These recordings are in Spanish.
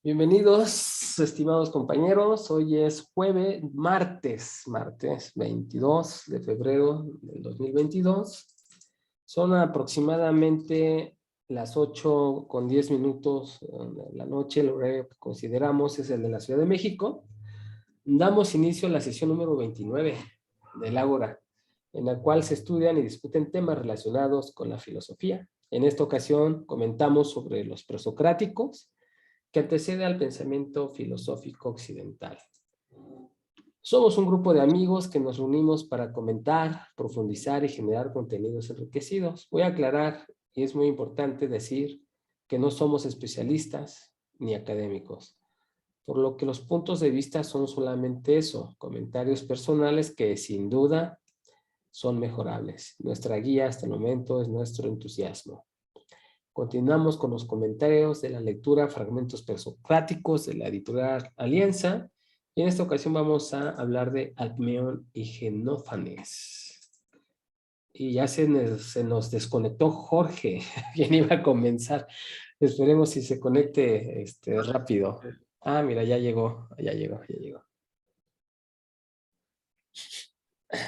Bienvenidos, estimados compañeros. Hoy es martes 22 de febrero del 2022. Son aproximadamente las 8:10 de la noche. El horario que consideramos es el de la Ciudad de México. Damos inicio a la sesión número 29 del Ágora, en la cual se estudian y discuten temas relacionados con la filosofía. En esta ocasión comentamos sobre los presocráticos, que antecede al pensamiento filosófico occidental. Somos un grupo de amigos que nos reunimos para comentar, profundizar y generar contenidos enriquecidos. Voy a aclarar, y es muy importante decir, que no somos especialistas ni académicos, por lo que los puntos de vista son solamente eso, comentarios personales que sin duda son mejorables. Nuestra guía hasta el momento es nuestro entusiasmo. Continuamos con los comentarios de la lectura Fragmentos Presocráticos de la editorial Alianza. Y en esta ocasión vamos a hablar de Alcmeón y Genófanes. Y ya se nos desconectó Jorge, quien iba a comenzar. Esperemos si se conecte rápido. Ah, mira, ya llegó.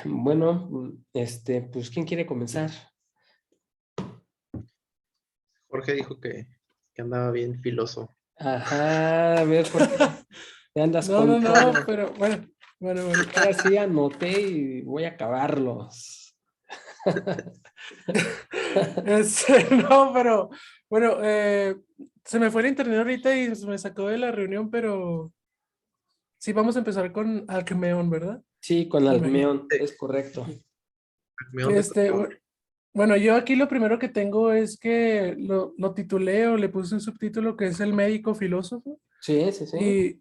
Bueno, pues, ¿quién quiere comenzar? Jorge dijo que andaba bien filoso. Ajá, a ver, Jorge, te andas No, con todo. pero bueno. Ahora sí anoté y voy a acabarlos. No, pero bueno, se me fue el internet ahorita y se me sacó de la reunión, pero sí, vamos a empezar con Alcmeón, ¿verdad? Sí, con Me imagino. Alcmeón, es correcto. Este, bueno, yo aquí lo primero que tengo es que lo titulé o le puse un subtítulo que es el médico filósofo. Sí. Y,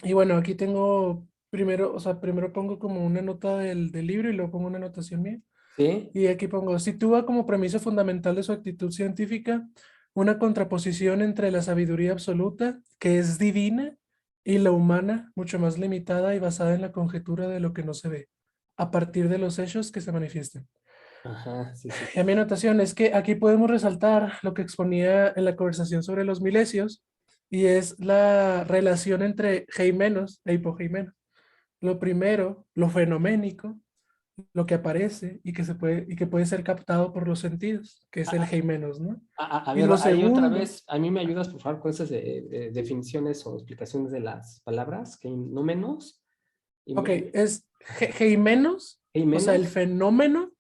y bueno, aquí tengo primero, o sea, primero pongo como una nota del libro y luego pongo una anotación mía. Sí, Y aquí pongo, sitúa como premisa fundamental de su actitud científica una contraposición entre la sabiduría absoluta, que es divina, y la humana, mucho más limitada y basada en la conjetura de lo que no se ve, a partir de los hechos que se manifiestan. ajá, sí. Y a mi anotación es que aquí podemos resaltar lo que exponía en la conversación sobre los milesios, y es la relación entre heimenos e hipogeimenos. Lo primero, lo fenoménico, lo que aparece y que puede ser captado por los sentidos, que es el heimenos, ¿no? A Y ver, lo ahí otra segundo, vez, a mí me ayudas, por favor, con esas definiciones o explicaciones de las palabras, que no menos. ok, es heimenos, ¿Y o sea, el menos? fenómeno,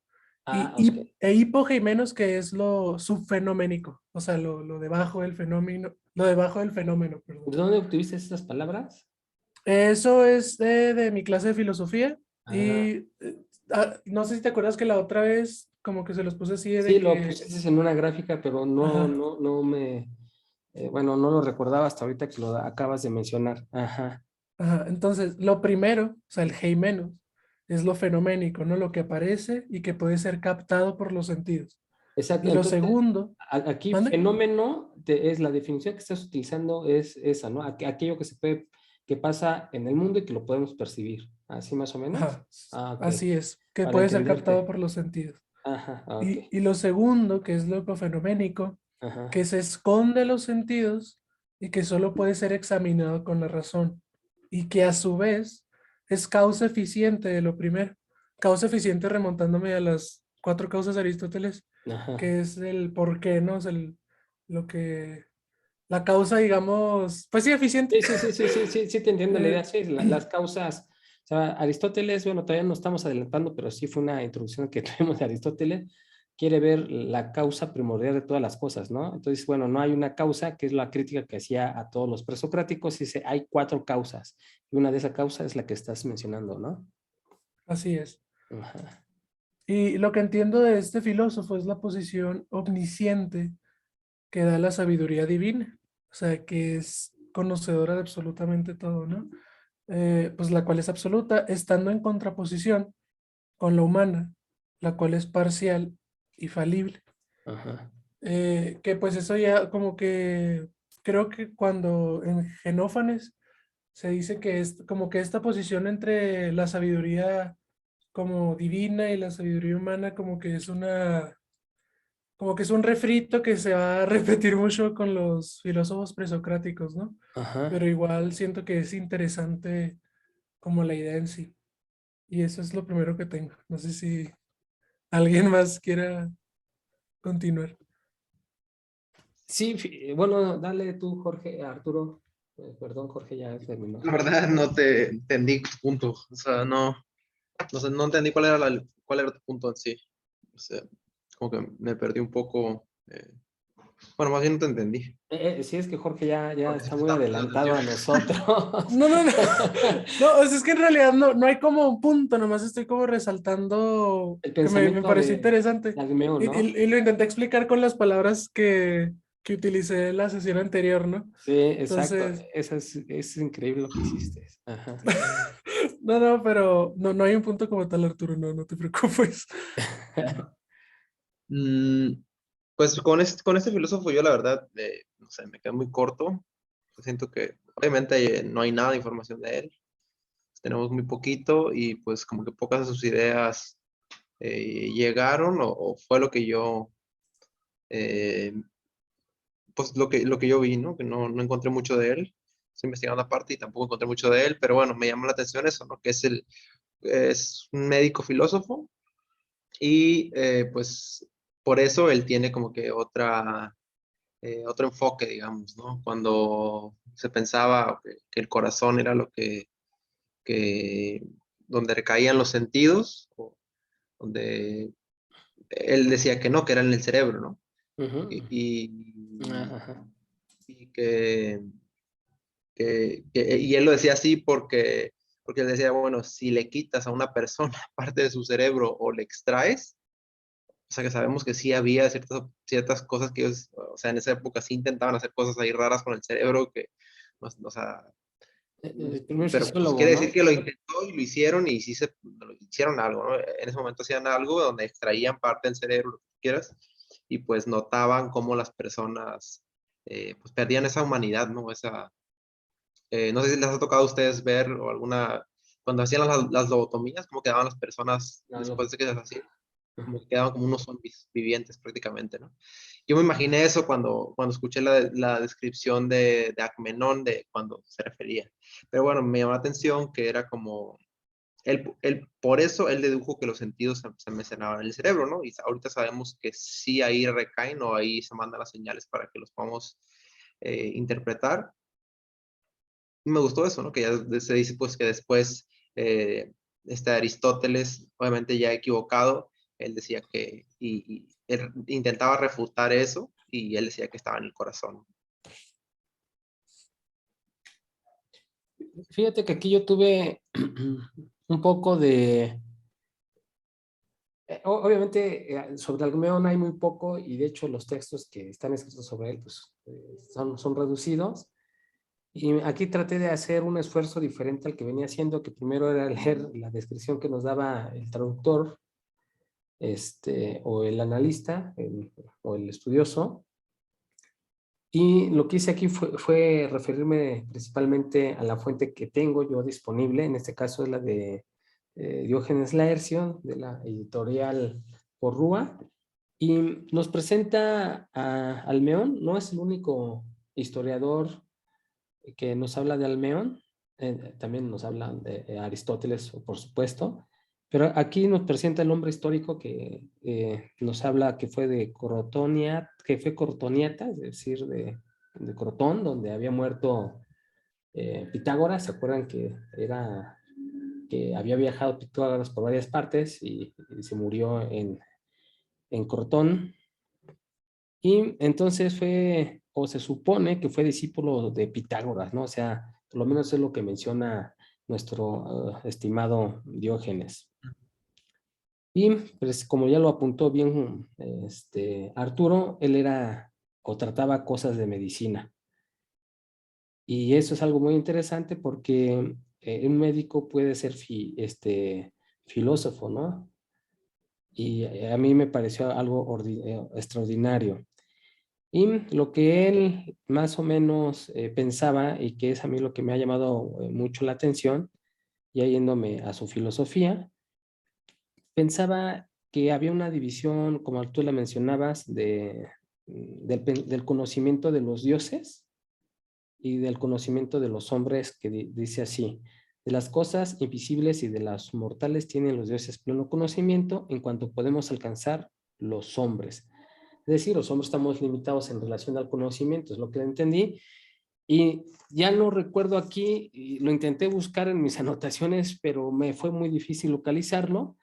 Ok. e hipogeimenos, que es lo subfenoménico, o sea, lo debajo del fenómeno, lo debajo del fenómeno, perdón. ¿De dónde obtuviste esas palabras? Eso es de mi clase de filosofía Ah, y no sé si te acuerdas que la otra vez como que se los puse así sí, de lo que, pusiste en una gráfica, pero no, ajá, no, no me, bueno, no lo recordaba hasta ahorita que lo acabas de mencionar. Ajá. ajá. Entonces, lo primero, o sea, el heimenos, es lo fenoménico, ¿no? Lo que aparece y que puede ser captado por los sentidos. Exacto. Y lo Entonces, segundo, aquí ¿mande? fenómeno es la definición que estás utilizando es esa, ¿no? Aquello que se puede, que pasa en el mundo y que lo podemos percibir. Así más o menos. Ajá, Ah, ok. así es, que Para puede ser captado entenderte. por los sentidos. Ajá, ok. Y lo segundo, que es lo epifenoménico, Ajá. que se esconde los sentidos y que solo puede ser examinado con la razón. Y que a su vez es causa eficiente de lo primero. Causa eficiente remontándome a las 4 causas de Aristóteles, Ajá. que es el por qué, ¿no? Es lo que, la causa, digamos, pues sí, eficiente. Sí, te entiendo la idea. Eh, Sí, las causas. O sea, Aristóteles, bueno, todavía no estamos adelantando, pero sí fue una introducción que tuvimos de Aristóteles. Quiere ver la causa primordial de todas las cosas, ¿no? Entonces, bueno, no hay una causa, que es la crítica que hacía a todos los presocráticos. Dice, hay 4 causas. Y una de esas causas es la que estás mencionando, ¿no? Así es. Ajá. Y lo que entiendo de este filósofo es la posición omnisciente que da la sabiduría divina, o sea, que es conocedora de absolutamente todo, ¿no? Pues la cual es absoluta, estando en contraposición con la humana, la cual es parcial y falible. Ajá. Que pues eso ya como que creo que cuando en Genófanes se dice que es como que esta posición entre la sabiduría como divina y la sabiduría humana como que es una como que es un refrito que se va a repetir mucho con los filósofos presocráticos, ¿no? Ajá. Pero igual siento que es interesante como la idea en sí. Y eso es lo primero que tengo. No sé si alguien más quiera continuar. Sí, bueno, dale tú, Jorge, Arturo. Perdón, Jorge, ya terminó. La verdad no te entendí tu punto. O sea, no sé, no entendí cuál era tu punto en sí. O sea, como que me perdí un poco. Bueno, más bien no te entendí. Sí, es que Jorge ya Porque sí está me muy estaba poniendo adelantado a atención. nosotros. No, no, no. No, o sea, es que en realidad no hay como un punto, nomás estoy como resaltando El que me pensamiento pareció de interesante. Almeo, Y, ¿no? y lo intenté explicar con las palabras que utilicé en la sesión anterior, ¿no? Sí, exacto. Entonces, Eso es increíble lo que hiciste. Ajá. no, pero no hay un punto como tal, Arturo, no te preocupes. Mm, pues con este filósofo yo la verdad, no sé, me quedé muy corto. Siento que obviamente no hay nada de información de él. Tenemos muy poquito y pues como que pocas de sus ideas llegaron o fue lo que yo, eh, pues lo que yo vi, ¿no? Que no encontré mucho de él. Estoy investigando aparte y tampoco encontré mucho de él, pero bueno, me llama la atención eso, ¿no? Que es un médico filósofo y pues por eso él tiene como que otro enfoque, digamos, ¿no? Cuando se pensaba que el corazón era lo que donde recaían los sentidos, o donde él decía que no, que era en el cerebro, ¿no? Ujú. Y, y- Ajá. y y él lo decía así porque él decía, bueno, si le quitas a una persona parte de su cerebro o le extraes, o sea que sabemos que sí había ciertas cosas que ellos, o sea, en esa época sí intentaban hacer cosas ahí raras con el cerebro que, o sea, El primer pero pues fisiólogo, quiere decir ¿no? que lo intentó y lo hicieron y sí lo hicieron algo, ¿no? En ese momento hacían algo donde extraían parte del cerebro, lo que quieras, y pues notaban cómo las personas pues perdían esa humanidad, ¿no? No sé si les ha tocado a ustedes ver o cuando hacían las lobotomías, cómo quedaban las personas Algo. después de que se las hacían, como Ujú. que quedaban como unos zombies vivientes prácticamente, ¿no? Yo me imaginé eso cuando escuché la descripción de Agmenón de cuando se refería. Pero bueno, me llamó la atención que era como, por eso él dedujo que los sentidos se almacenaban en el cerebro, ¿no? Y ahorita sabemos que sí ahí recaen o ahí se mandan las señales para que los podamos interpretar. Me gustó eso, ¿no? Que ya se dice pues que después Aristóteles, obviamente ya equivocado, él decía y él intentaba refutar eso y él decía que estaba en el corazón. Fíjate que aquí yo tuve un poco de... obviamente sobre Alcmeón hay muy poco y de hecho los textos que están escritos sobre él pues, son reducidos. Y aquí traté de hacer un esfuerzo diferente al que venía haciendo, que primero era leer la descripción que nos daba el traductor o el analista o el estudioso. Y lo que hice aquí fue referirme principalmente a la fuente que tengo yo disponible, en este caso es la de Diógenes Laercio, de la editorial Porrúa, y nos presenta a Almeón, no es el único historiador que nos habla de Almeón, también nos habla de Aristóteles, por supuesto, pero aquí nos presenta el hombre histórico que nos habla que fue de Crotonia, que fue crotoniata, es decir, de Crotón, donde había muerto Pitágoras. ¿Se acuerdan que había viajado Pitágoras por varias partes y se murió en Crotón? Y entonces fue, o se supone que fue discípulo de Pitágoras, ¿no? O sea, por lo menos es lo que menciona nuestro estimado Diógenes. Y pues como ya lo apuntó bien Arturo, él era o trataba cosas de medicina. Y eso es algo muy interesante porque un médico puede ser filósofo, ¿no? Y a mí me pareció algo extraordinario. Y lo que él más o menos pensaba, y que es a mí lo que me ha llamado mucho la atención, ya yéndome a su filosofía, pensaba que había una división, como tú la mencionabas, del conocimiento de los dioses y del conocimiento de los hombres, que dice así: de las cosas invisibles y de las mortales tienen los dioses pleno conocimiento en cuanto podemos alcanzar los hombres. Es decir, los hombres estamos limitados en relación al conocimiento, es lo que entendí. Y ya no recuerdo aquí, y lo intenté buscar en mis anotaciones, pero me fue muy difícil localizarlo.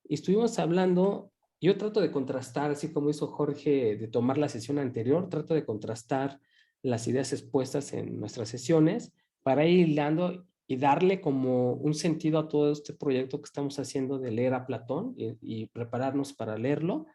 Y estuvimos hablando, yo trato de contrastar, así como hizo Jorge de tomar la sesión anterior, trato de contrastar las ideas expuestas en nuestras sesiones para ir hilando y darle como un sentido a todo este proyecto que estamos haciendo de leer a Platón y prepararnos para leerlo.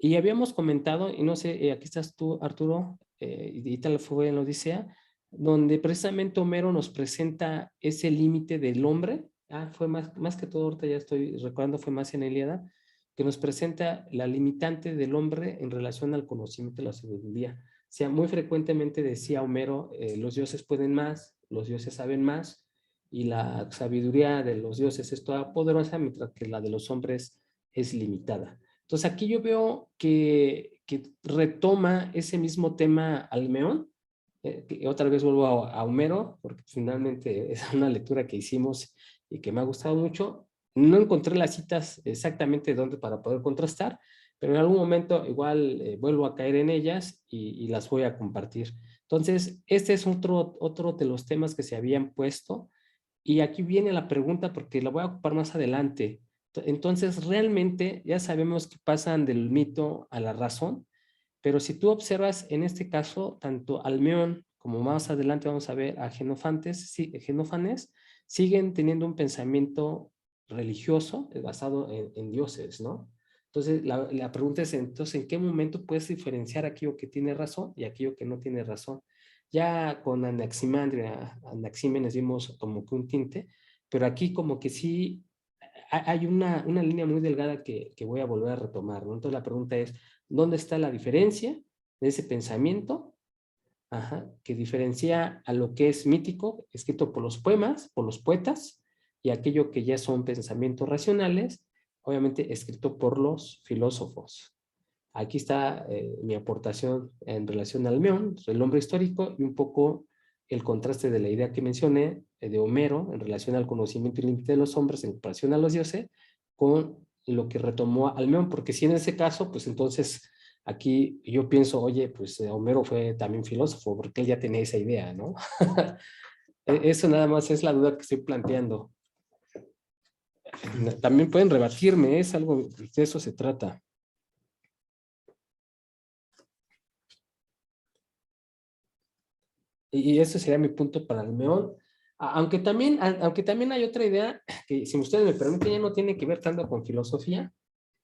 Y habíamos comentado, y no sé, aquí estás tú, Arturo, y tal fue en la Odisea, donde precisamente Homero nos presenta ese límite del hombre. Fue más que todo, ahorita ya estoy recordando, fue más en Ilíada, que nos presenta la limitante del hombre en relación al conocimiento de la sabiduría. O sea, muy frecuentemente decía Homero, los dioses pueden más, los dioses saben más, y la sabiduría de los dioses es toda poderosa, mientras que la de los hombres es limitada. Entonces aquí yo veo que retoma ese mismo tema Almeón. Otra vez vuelvo a Homero, porque finalmente es una lectura que hicimos y que me ha gustado mucho. No encontré las citas exactamente dónde para poder contrastar, pero en algún momento igual vuelvo a caer en ellas y las voy a compartir. Entonces, este es otro de los temas que se habían puesto, y aquí viene la pregunta porque la voy a ocupar más adelante. Entonces, realmente ya sabemos que pasan del mito a la razón, pero si tú observas en este caso, tanto Almeón como más adelante vamos a ver a Genófanes, siguen teniendo un pensamiento religioso basado en dioses, ¿no? Entonces, la pregunta es, entonces, ¿en qué momento puedes diferenciar aquello que tiene razón y aquello que no tiene razón? Ya con Anaxímenes vimos como que un tinte, pero aquí como que sí hay una línea muy delgada que voy a volver a retomar, ¿no? Entonces la pregunta es, ¿dónde está la diferencia de ese pensamiento que diferencia a lo que es mítico, escrito por los poemas, por los poetas, y aquello que ya son pensamientos racionales, obviamente escrito por los filósofos? Aquí está mi aportación en relación al Almeón, el hombre histórico, y un poco el contraste de la idea que mencioné de Homero en relación al conocimiento ilímite de los hombres en comparación a los dioses, con lo que retomó Almeón, porque si en ese caso, pues entonces aquí yo pienso, oye, pues Homero fue también filósofo, porque él ya tenía esa idea, ¿no? Eso nada más es la duda que estoy planteando. También pueden rebatirme, es algo, de eso se trata. Y ese sería mi punto para Almeón. Aunque también hay otra idea que, si ustedes me permiten, ya no tiene que ver tanto con filosofía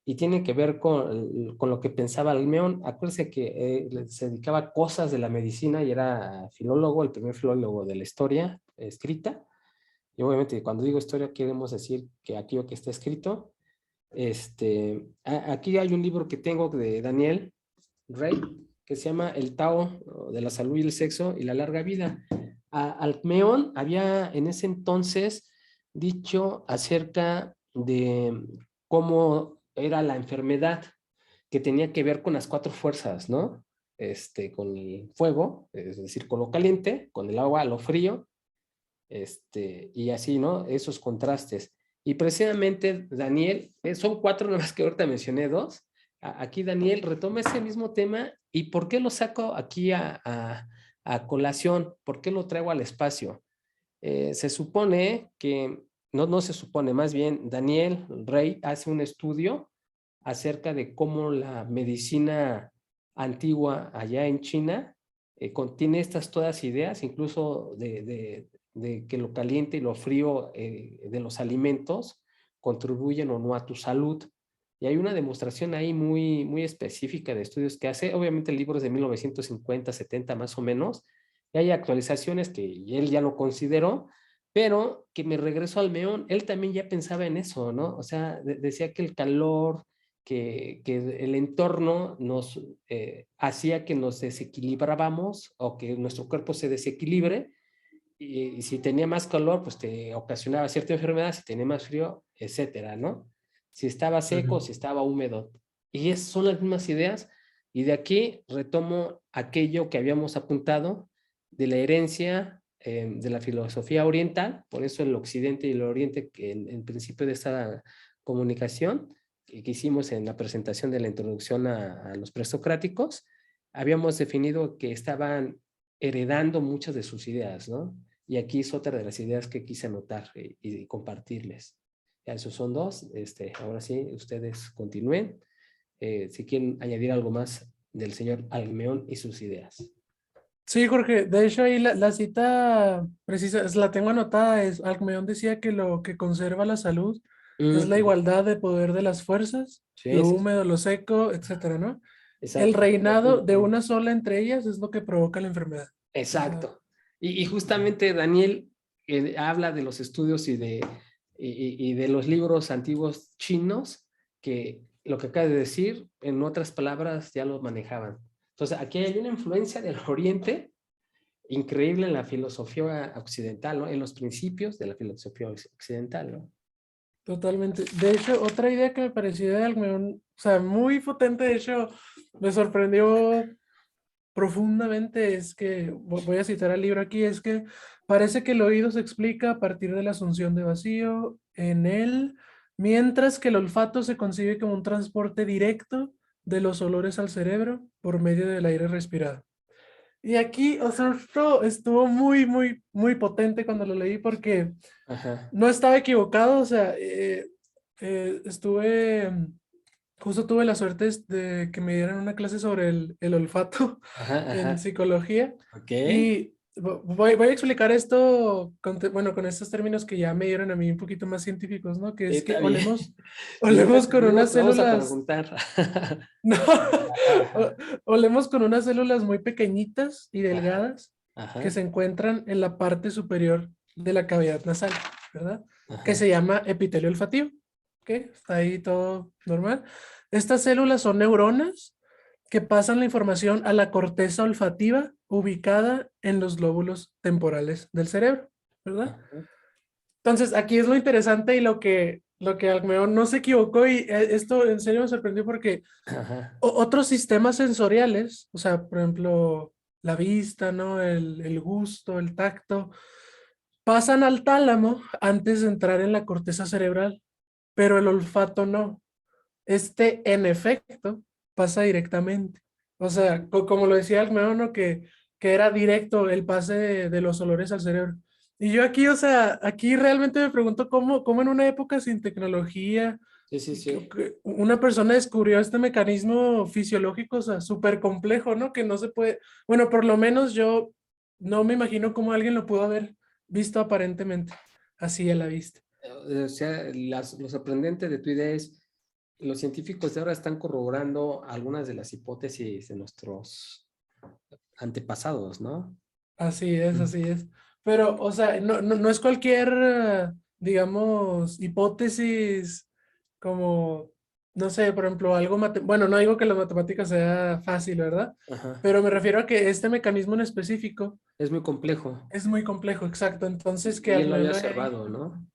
y tiene que ver con lo que pensaba Almeón. Acuérdense que se dedicaba a cosas de la medicina y era filólogo, el primer filólogo de la historia escrita. Y obviamente cuando digo historia queremos decir que aquello que está escrito. Aquí hay un libro que tengo de Daniel Rey, que se llama El Tao de la salud y el sexo y la larga vida. Alcmeón había en ese entonces dicho acerca de cómo era la enfermedad, que tenía que ver con las cuatro fuerzas, ¿no? Con el fuego, es decir, con lo caliente, con el agua, lo frío, y así, ¿no? Esos contrastes. Y precisamente Daniel, son cuatro nuevas que ahorita mencioné, dos. Aquí Daniel retoma ese mismo tema. ¿Y por qué lo saco aquí a colación? ¿Por qué lo traigo al espacio? Se supone que, no se supone, más bien Daniel Rey hace un estudio acerca de cómo la medicina antigua allá en China contiene estas todas ideas, incluso de que lo caliente y lo frío de los alimentos contribuyen o no a tu salud. Y hay una demostración ahí muy, muy específica de estudios que hace, obviamente el libro es de 1950, 70 más o menos, y hay actualizaciones que él ya lo consideró, pero que me regreso al Meón, él también ya pensaba en eso, ¿no? O sea, decía que el calor, que el entorno nos hacía que nos desequilibrábamos o que nuestro cuerpo se desequilibre, y si tenía más calor, pues te ocasionaba cierta enfermedad, si tenía más frío, etcétera, ¿no? si estaba seco, si estaba húmedo. Y son las mismas ideas. Y de aquí retomo aquello que habíamos apuntado de la herencia de la filosofía oriental, por eso el occidente y el oriente, que en principio de esta comunicación que hicimos en la presentación de la introducción a los presocráticos, habíamos definido que estaban heredando muchas de sus ideas, ¿no? Y aquí es otra de las ideas que quise anotar y compartirles. Ya, esos son dos. Ahora sí, ustedes continúen. Si quieren añadir algo más del señor Alcmeón y sus ideas. Sí, Jorge, de hecho ahí la cita precisa, la tengo anotada, Alcmeón decía que lo que conserva la salud es la igualdad de poder de las fuerzas, Sí, lo sí, húmedo, lo seco, etcétera, ¿no? El exacto. reinado de una sola entre ellas es lo que provoca la enfermedad. O sea, Exacto. Y justamente Daniel habla de los estudios y de los libros antiguos chinos, que lo que acaba de decir, en otras palabras, ya lo manejaban. Entonces, aquí hay una influencia del Oriente increíble en la filosofía occidental, ¿no? En los principios de la filosofía occidental, ¿no? totalmente. De hecho, otra idea que me pareció de Alcmeón, o sea, muy potente, de hecho, me sorprendió profundamente, es que, voy a citar al libro aquí, es que parece que el oído se explica a partir de la asunción de vacío en él, mientras que el olfato se concibe como un transporte directo de los olores al cerebro por medio del aire respirado. Y aquí, o sea, esto estuvo muy, muy, muy potente cuando lo leí porque Ajá, no estaba equivocado, o sea, justo tuve la suerte de que me dieran una clase sobre el olfato ajá, en ajá. psicología Ok. y voy a explicar esto bueno, con estos términos que ya me dieron a mí un poquito más científicos, ¿no? Que es que Está bien. Si no la olemos con unas entendemos, te vamos a células, preguntar. no, o- Ajá, olemos con unas células muy pequeñitas y ajá, delgadas que ajá, se encuentran en la parte superior de la cavidad nasal, ¿verdad? Que ajá. se llama epitelio olfativo. ¿Ok? Está ahí todo normal. Estas células son neuronas que pasan la información a la corteza olfativa ubicada en los lóbulos temporales del cerebro, ¿verdad? Ajá. Entonces, aquí es lo interesante y lo que Alcmeón no se equivocó y esto en serio me sorprendió porque Ajá. otros sistemas sensoriales, o sea, por ejemplo, la vista, ¿no? El gusto, el tacto, pasan al tálamo antes de entrar en la corteza cerebral, pero el olfato no. En efecto, pasa directamente. O sea, como lo decía Alcmeón, ¿no? Que era directo el pase de los olores al cerebro. Y yo aquí, o sea, aquí realmente me pregunto cómo en una época sin tecnología, Sí, sí, sí. que una persona descubrió este mecanismo fisiológico, o sea, súper complejo, ¿no? Que no se puede, bueno, por lo menos yo no me imagino cómo alguien lo pudo haber visto aparentemente, así a la vista. O sea, lo sorprendente de tu idea es, los científicos de ahora están corroborando algunas de las hipótesis de nuestros antepasados, ¿no? Así es, Mm. así es. Pero, o sea, no es cualquier, digamos, hipótesis como, no sé, por ejemplo, bueno, no digo que la matemática sea fácil, ¿verdad? Ajá. Pero me refiero a que este mecanismo en específico Es muy complejo. es muy complejo, exacto. Entonces, que Y él al lo había menos lo haya observado, dicho, ¿no?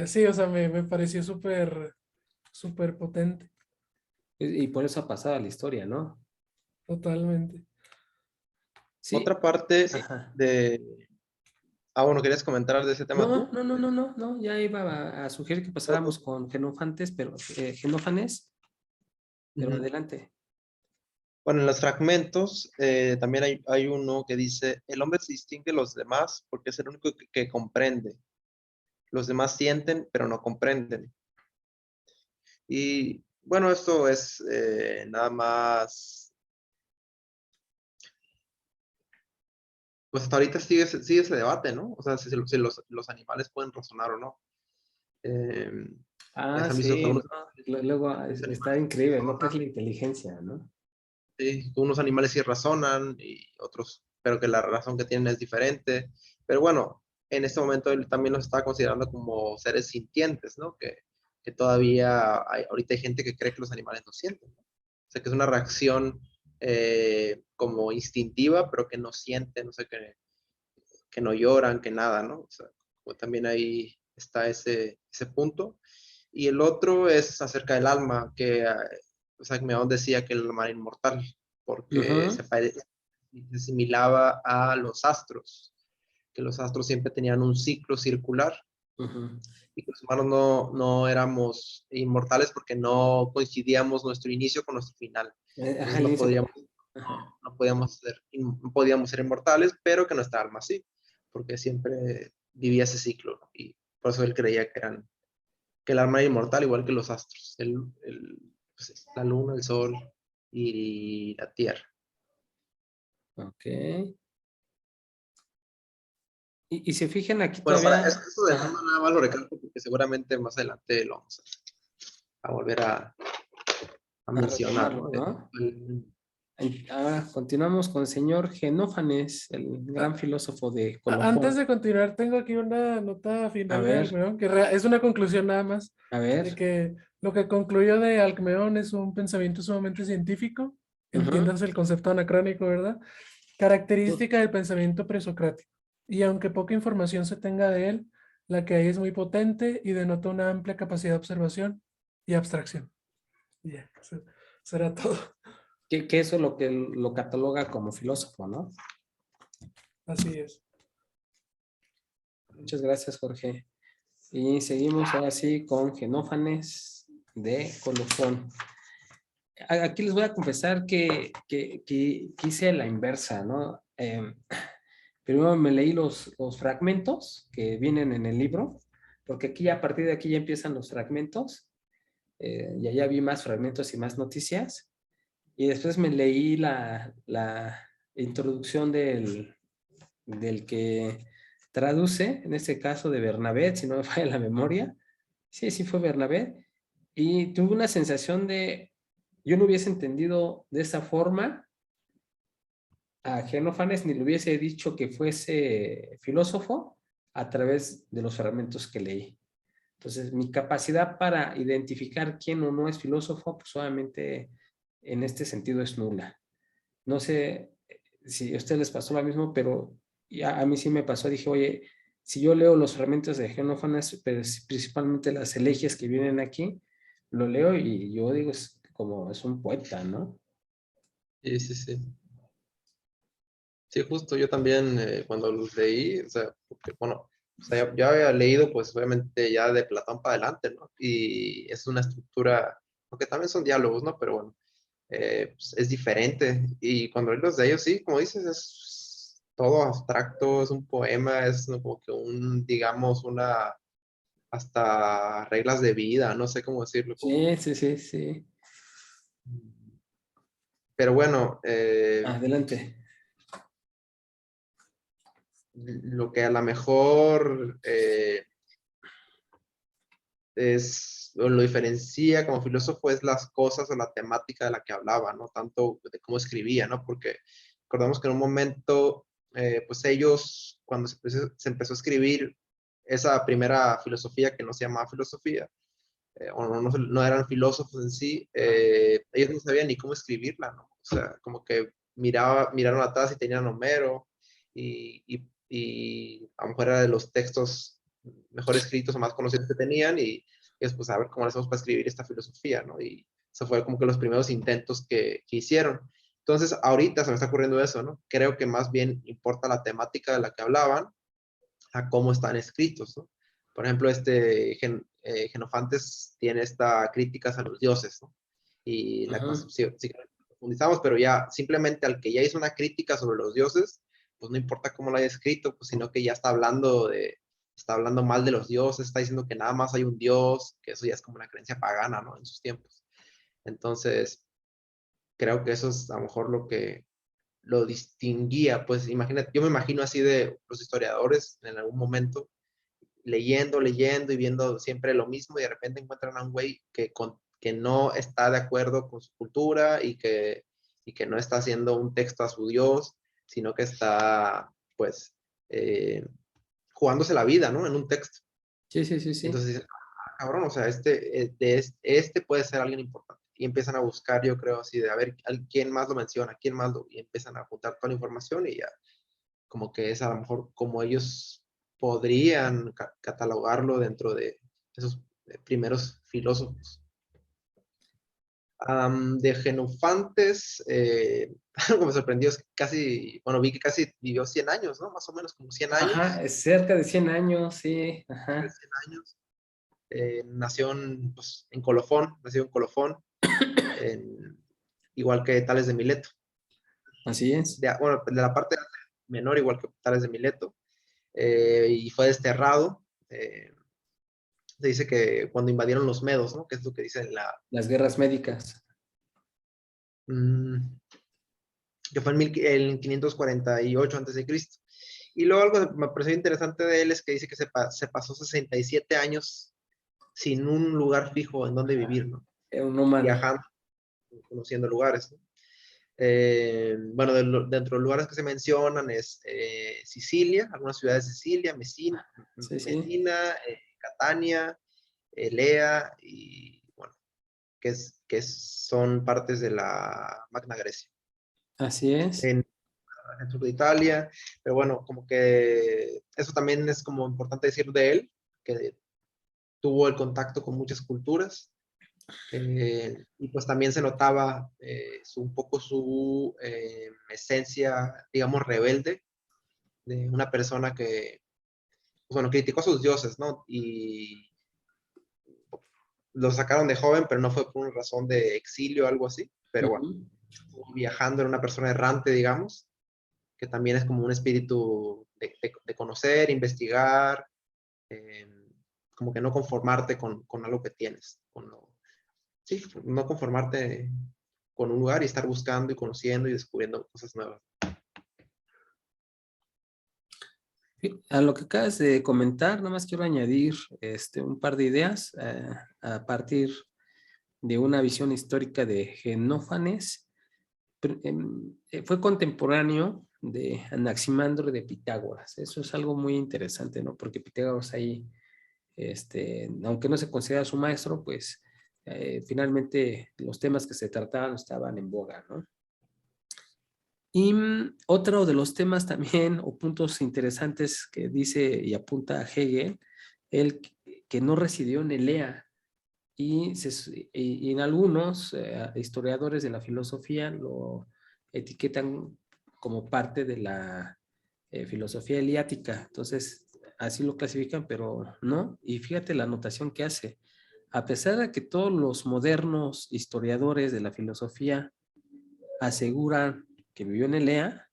sí, o sea, me pareció súper, súper potente, Y por eso ha pasado a la historia, ¿no? totalmente. Sí. Otra parte Ajá. de... Ah, bueno, ¿querías comentar de ese tema No, tú? no, no, no, no, no. Ya iba a sugerir que pasáramos con Genófanes, pero Ujú. adelante. Bueno, en los fragmentos también hay uno que dice, el hombre se distingue de los demás porque es el único que comprende. Los demás sienten, pero no comprenden. Y bueno, esto es nada más, pues hasta ahorita sigue ese debate, ¿no? O sea, si los animales pueden razonar o no. Eh, ya Ah, se han visto que sí, no. Luego unos está animales sí increíble, ¿no? ¿Qué es la razonan, inteligencia, no? sí, unos animales sí razonan y otros, pero que la razón que tienen es diferente. Pero bueno, en este momento él también los está considerando como seres sintientes, ¿no? Que todavía ahorita hay gente que cree que los animales no sienten, ¿no? O sea, que es una reacción como instintiva, pero que no sienten, no sé, que no lloran, que nada, ¿no? O sea, como también ahí está ese punto. Y el otro es acerca del alma, que Alcmeón decía que el alma era inmortal, porque Ujú, se asimilaba a los astros, que los astros siempre tenían un ciclo circular ujú. y que los humanos no éramos inmortales porque no coincidíamos nuestro inicio con nuestro final. Ajá, Entonces al no inicio. podíamos, Ajá. no podíamos ser inmortales, pero que nuestra alma sí, porque siempre vivía ese ciclo, ¿no? Y por eso él creía que el alma era inmortal, igual que los astros, pues, la luna, el sol y la tierra. Ok. Y se fijan aquí Bueno, para todavía. eso del alma Ajá, nada más lo recalco porque seguramente más adelante lo vamos a volver a a mencionar, retomarlo, ¿no? ¿no? Ahora continuamos con el señor Genófanes, el gran filósofo de Antes Colofón. de continuar, tengo aquí una nota A final de ver, Alcmeón, que es una conclusión nada más, a de ver. que lo que concluyó de Alcmeón es un pensamiento sumamente científico, Ujú. entiendas el concepto anacrónico, ¿verdad? Característica del pensamiento presocrático. Y aunque poca información se tenga de él, la que hay es muy potente y denota una amplia capacidad de observación y abstracción. Ya, eso será todo. Que eso es lo que lo cataloga como filósofo, ¿no? Así es. Muchas gracias, Jorge. Y seguimos ahora sí con Genófanes de Colofón. Aquí les voy a confesar que hice la inversa, ¿no? Primero me leí los fragmentos que vienen en el libro, porque aquí a partir de aquí ya empiezan los fragmentos, y allá vi más fragmentos y más noticias, y después me leí la introducción del que traduce, en este caso de Bernabé, si no me falla la memoria. Sí, sí fue Bernabé. Y tuve una sensación de, yo no hubiese entendido de esa forma a Genófanes, ni le hubiese dicho que fuese filósofo a través de los fragmentos que leí. Entonces, mi capacidad para identificar quién o no es filósofo, pues obviamente en este sentido es nula. No sé si a ustedes les pasó lo mismo, pero ya a mí sí me pasó. Dije, oye, si yo leo los fragmentos de Genófanes, pero principalmente las elegias que vienen aquí, lo leo y yo digo, es como es un poeta, ¿no? Sí, sí, sí. Sí, justo yo también cuando los leí, o sea, porque, bueno, o sea, yo había leído pues obviamente ya de Platón para adelante, ¿no? Y es una estructura, aunque también son diálogos, ¿no? Pero bueno, pues, es diferente. Y cuando leí los de ellos, sí, como dices, es todo abstracto, es un poema, es como que digamos, hasta reglas de vida, no sé cómo decirlo. Sí, sí, sí, sí. Pero bueno, Adelante. lo que a lo mejor o lo diferencia como filósofo es las cosas o la temática de la que hablaba, no tanto de cómo escribía, ¿no? Porque recordamos que en un momento, pues ellos, cuando se empezó a escribir esa primera filosofía que no se llamaba filosofía, o no eran filósofos en sí, ellos no sabían ni cómo escribirla, ¿no? O sea, como que miraron atrás y tenían Homero y a lo mejor era de los textos mejor escritos o más conocidos que tenían y después a ver cómo le hacemos para escribir esta filosofía, ¿no? Y eso fue como que los primeros intentos que hicieron. Entonces, ahorita se me está ocurriendo eso, ¿no? Creo que más bien importa la temática de la que hablaban a cómo están escritos, ¿no? Por ejemplo, Genofantes tiene esta críticas a los dioses, ¿no? Y la Ajá. concepción, sí, profundizamos, pero ya simplemente al que ya hizo una crítica sobre los dioses, pues no importa cómo lo haya escrito, pues sino que ya está hablando mal de los dioses, está diciendo que nada más hay un dios, que eso ya es como una creencia pagana, ¿no? En sus tiempos. Entonces, creo que eso es a lo mejor lo que lo distinguía, pues imagínate, yo me imagino así de los historiadores en algún momento leyendo y viendo siempre lo mismo y de repente encuentran a un güey que no está de acuerdo con su cultura y que no está haciendo un texto a su Dios, sino que está, pues, jugándose la vida, ¿no? En un texto. Sí, sí, sí, sí. Entonces dicen, "Ah, cabrón, o sea, este puede ser alguien importante. Y empiezan a buscar, yo creo, así de a ver quién más lo menciona, quién más y empiezan a juntar toda la información y ya como que es a lo mejor como ellos podrían catalogarlo dentro de esos primeros filósofos. De Jenofantes, algo me sorprendió es que vi que casi vivió 100 años, ¿no? Más o menos como 100 años. Ajá, es cerca de 100 años, sí. Ajá. 100 años. Nació en Colofón, igual que Tales de Mileto. Así es. De la parte menor, igual que Tales de Mileto. Y fue desterrado. Se dice que cuando invadieron los medos, ¿no? Que es lo que dice Las guerras médicas. Que fue en 548 a.C. Y luego algo que me pareció interesante de él es que dice que se pasó 67 años sin un lugar fijo en donde vivir, ¿no? Un nómada. Viajando, conociendo lugares, ¿no? Bueno, dentro de los lugares que se mencionan es Sicilia, algunas ciudades de Sicilia, Messina, Catania, Elea, y bueno, que son partes de la Magna Grecia. Así es. En el sur de Italia, pero bueno, como que eso también es como importante decir de él, que tuvo el contacto con muchas culturas, y pues también se notaba un poco su esencia, digamos, rebelde, de una persona que, pues, bueno, criticó a sus dioses, ¿no? Y lo sacaron de joven, pero no fue por una razón de exilio o algo así, pero bueno, viajando, era una persona errante, digamos, que también es como un espíritu de conocer, investigar, como que no conformarte con algo que tienes, sí, no conformarte con un lugar y estar buscando y conociendo y descubriendo cosas nuevas. A lo que acabas de comentar, nada más quiero añadir un par de ideas a partir de una visión histórica de Genófanes. Fue contemporáneo de Anaximandro y de Pitágoras. Eso es algo muy interesante, ¿no? Porque Pitágoras ahí, aunque no se considera su maestro, pues finalmente los temas que se trataban estaban en boga, ¿no? Y otro de los temas también, o puntos interesantes que dice y apunta a Hegel, el que no residió en Elea, y en algunos historiadores de la filosofía lo etiquetan como parte de la filosofía eliática. Entonces, así lo clasifican, pero no. Y fíjate la anotación que hace. A pesar de que todos los modernos historiadores de la filosofía aseguran que vivió en Elea,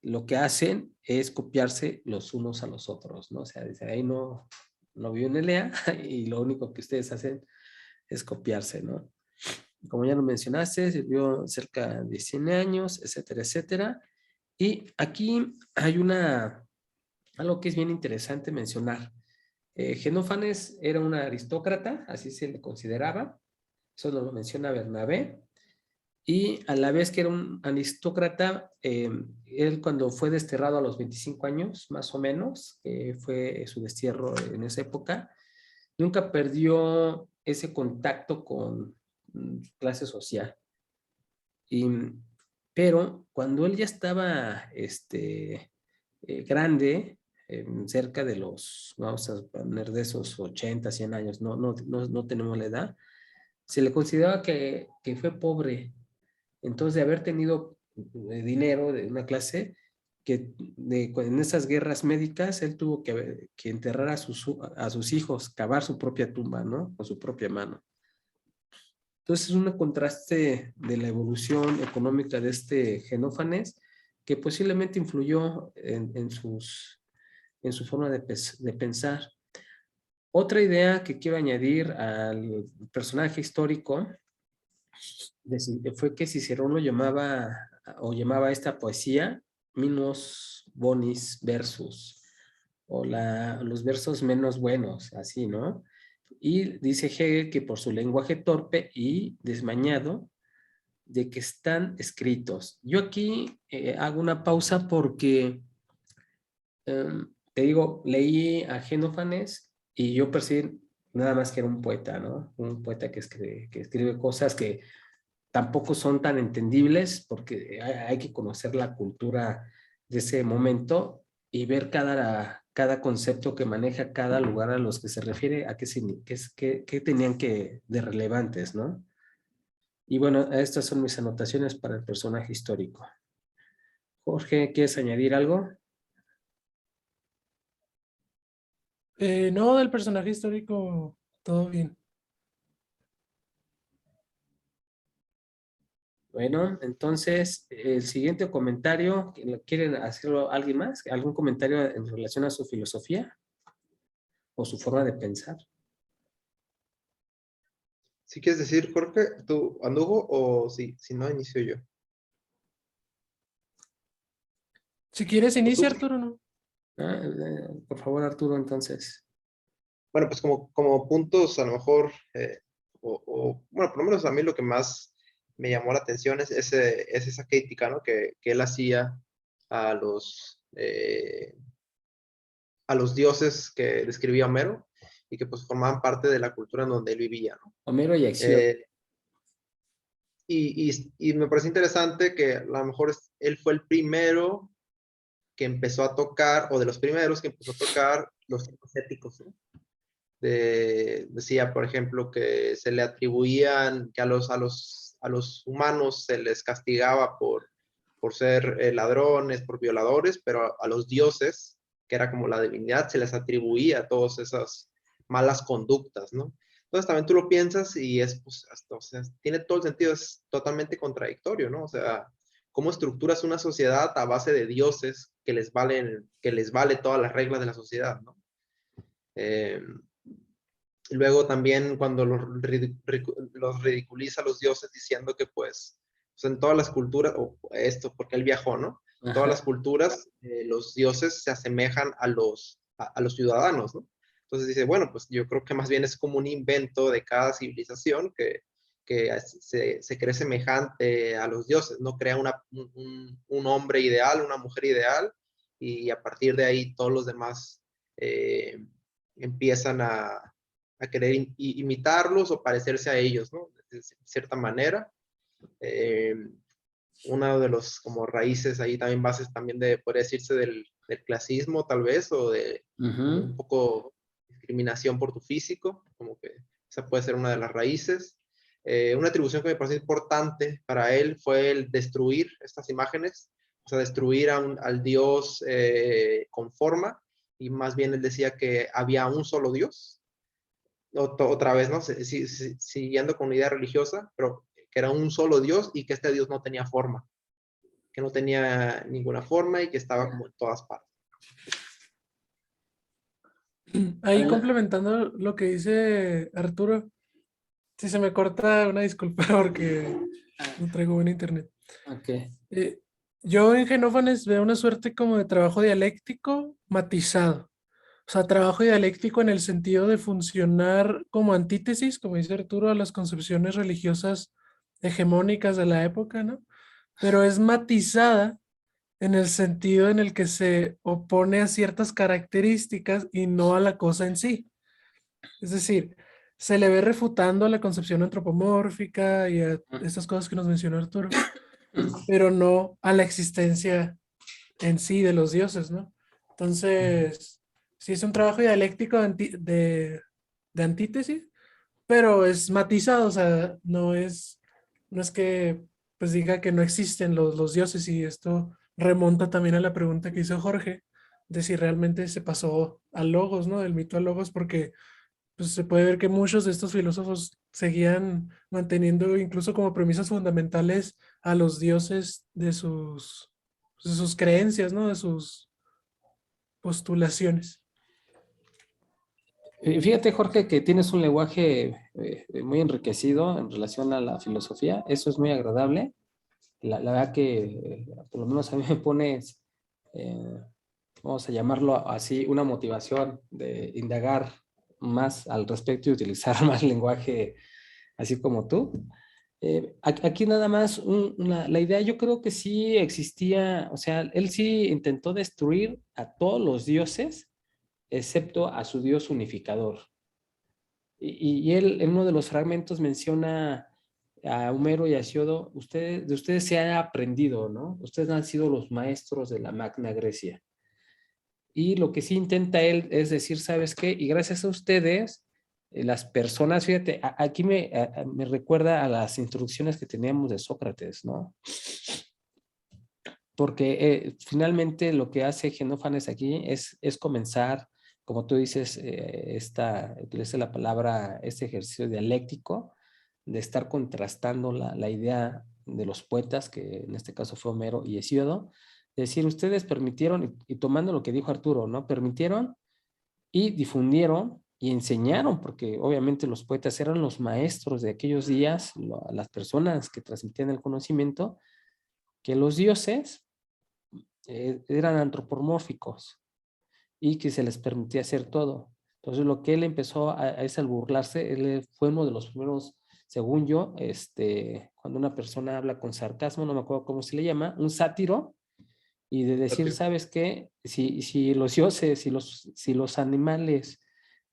lo que hacen es copiarse los unos a los otros, ¿no? O sea, dice, ahí no vivió en Elea y lo único que ustedes hacen es copiarse, ¿no? Como ya lo mencionaste, vivió cerca de 100 años, etcétera, etcétera. Y aquí hay algo que es bien interesante mencionar. Genófanes era un aristócrata, así se le consideraba, eso lo menciona Bernabé, y a la vez que era un aristócrata, él cuando fue desterrado a los 25 años, más o menos, fue su destierro en esa época, nunca perdió ese contacto con su clase social. Pero cuando él ya estaba grande, cerca de vamos a poner de esos 80, 100 años, no tenemos la edad, se le consideraba que fue pobre. Entonces, de haber tenido dinero de una clase, en esas guerras médicas, él tuvo que enterrar a sus hijos, cavar su propia tumba, ¿no? Con su propia mano. Entonces, es un contraste de la evolución económica de Genófanes que posiblemente influyó en su forma de pensar. Otra idea que quiero añadir al personaje histórico fue que Cicerón llamaba esta poesía minus bonis versus, o los versos menos buenos, así, ¿no? Y dice Hegel que por su lenguaje torpe y desmañado, de que están escritos. Yo aquí hago una pausa porque, te digo, leí a Genófanes y yo percibí nada más que era un poeta, ¿no? Un poeta que escribe cosas que tampoco son tan entendibles porque hay que conocer la cultura de ese momento y ver cada concepto que maneja cada lugar a los que se refiere, a qué tenían de relevantes, ¿no? Y bueno, estas son mis anotaciones para el personaje histórico. Jorge, ¿quieres añadir algo? No, del personaje histórico, todo bien. Bueno, entonces, el siguiente comentario, ¿quieren hacerlo alguien más? ¿Algún comentario en relación a su filosofía o su forma de pensar? ¿Sí quieres decir, Jorge, tú, Andujo, o si no, inicio yo? Si quieres, ¿O tú? inicia, Arturo, ¿no? Por favor, Arturo, entonces. Bueno, pues como puntos, a lo mejor, bueno, por lo menos a mí lo que más me llamó la atención es esa crítica, ¿no? Que él hacía a a los dioses que describía Homero y que pues formaban parte de la cultura en donde él vivía, ¿no? Homero y Hesíodo. Eh, y me parece interesante que a lo mejor él fue el primero que empezó a tocar, o de los primeros que empezó a tocar los temas éticos, ¿no? Decía, por ejemplo, que se le atribuían, que a los humanos se les castigaba por ser ladrones, por violadores, pero a los dioses, que era como la divinidad, se les atribuía todas esas malas conductas, ¿no? Entonces también tú lo piensas y es, pues, hasta, o sea, tiene todo el sentido, es totalmente contradictorio, ¿no? O sea, ¿cómo estructuras una sociedad a base de dioses que les vale todas las reglas de la sociedad, ¿no? Eh, Luego también cuando los ridiculiza a los dioses diciendo que pues en todas las culturas, o esto porque él viajó, ¿no? En todas las Ajá. culturas los dioses se asemejan a los ciudadanos, ¿no? Entonces dice, bueno, pues yo creo que más bien es como un invento de cada civilización que se cree semejante a los dioses, no crea un hombre ideal, una mujer ideal, y a partir de ahí todos los demás empiezan a querer imitarlos o parecerse a ellos, ¿no? De cierta manera. Uno de los como raíces ahí también bases también podría decirse del clasismo tal vez, o de como un Ujú. poco discriminación por tu físico, como que esa puede ser una de las raíces. Una atribución que me parece importante para él fue el destruir estas imágenes, o sea, destruir al dios con forma, y más bien él decía que había un solo dios, otra vez, ¿no? Siguiendo con una idea religiosa, pero que era un solo Dios y que este Dios no tenía forma, que no tenía ninguna forma y que estaba como en todas partes. Ahí Adela- complementando lo que dice Arturo, si se me corta, una disculpa porque no traigo buen internet. Ok. Eh, yo en Genófanes veo una suerte como de trabajo dialéctico matizado. O sea, trabajo dialéctico en el sentido de funcionar como antítesis, como dice Arturo, a las concepciones religiosas hegemónicas de la época, ¿no? Pero es matizada en el sentido en el que se opone a ciertas características y no a la cosa en sí. Es decir, se le ve refutando a la concepción antropomórfica y a estas cosas que nos mencionó Arturo, pero no a la existencia en sí de los dioses, ¿no? Entonces, sí es un trabajo dialéctico de antítesis, pero es matizado, o sea, no es que pues diga que no existen los dioses, y esto remonta también a la pregunta que hizo Jorge de si realmente se pasó al logos, ¿no? Del mito al logos, porque pues se puede ver que muchos de estos filósofos seguían manteniendo incluso como premisas fundamentales a los dioses de sus creencias, ¿no? De sus postulaciones. Fíjate, Jorge, que tienes un lenguaje muy enriquecido en relación a la filosofía. Eso es muy agradable. La verdad que por lo menos a mí me pones, eh, vamos a llamarlo así, una motivación de indagar más al respecto y utilizar más lenguaje así como tú. Aquí nada más, la idea yo creo que sí existía, o sea, él sí intentó destruir a todos los dioses, excepto a su dios unificador. Y él en uno de los fragmentos menciona a Homero y a Hesíodo, de ustedes se ha aprendido, ¿no? Ustedes han sido los maestros de la Magna Grecia. Y lo que sí intenta él es decir, ¿sabes qué? Y gracias a ustedes, las personas, fíjate, aquí me recuerda a las instrucciones que teníamos de Sócrates, ¿no? Porque finalmente lo que hace Genófanes aquí es comenzar, como tú dices, utiliza la palabra, este ejercicio dialéctico, de estar contrastando la idea de los poetas, que en este caso fue Homero y Hesíodo, es decir, ustedes permitieron, y tomando lo que dijo Arturo, ¿no? Permitieron y difundieron y enseñaron, porque obviamente los poetas eran los maestros de aquellos días, las personas que transmitían el conocimiento, que los dioses eran antropomórficos y que se les permitía hacer todo. Entonces lo que él empezó es al burlarse, él fue uno de los primeros, según yo, cuando una persona habla con sarcasmo, no me acuerdo cómo se le llama, un sátiro, y de decir, Sátiro. ¿sabes qué? Si los dioses, si los animales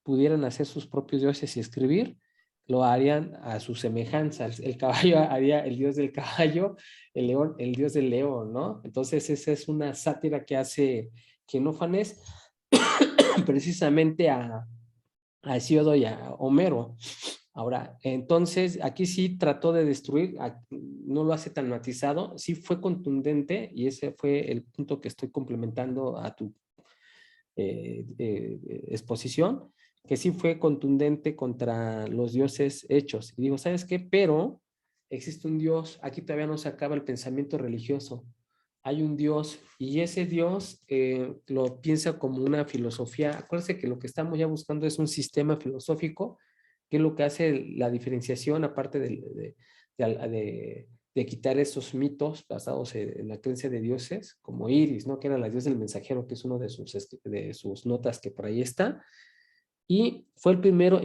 pudieran hacer sus propios dioses y escribir, lo harían a su semejanza. El caballo haría el dios del caballo, el león, el dios del león, ¿no? Entonces esa es una sátira que hace Genófanes precisamente a Hesíodo y a Homero. Ahora, entonces, aquí sí trató de destruir, no lo hace tan matizado, sí fue contundente y ese fue el punto que estoy complementando a tu exposición, que sí fue contundente contra los dioses hechos. Y digo, ¿sabes qué? Pero existe un Dios, aquí todavía no se acaba el pensamiento religioso. Hay un Dios y ese Dios lo piensa como una filosofía. Acuérdense que lo que estamos ya buscando es un sistema filosófico, que es lo que hace la diferenciación, aparte de quitar esos mitos basados en la creencia de dioses, como Iris, ¿no? Que era la diosa del mensajero, que es uno de sus notas que por ahí está. Y fue el primero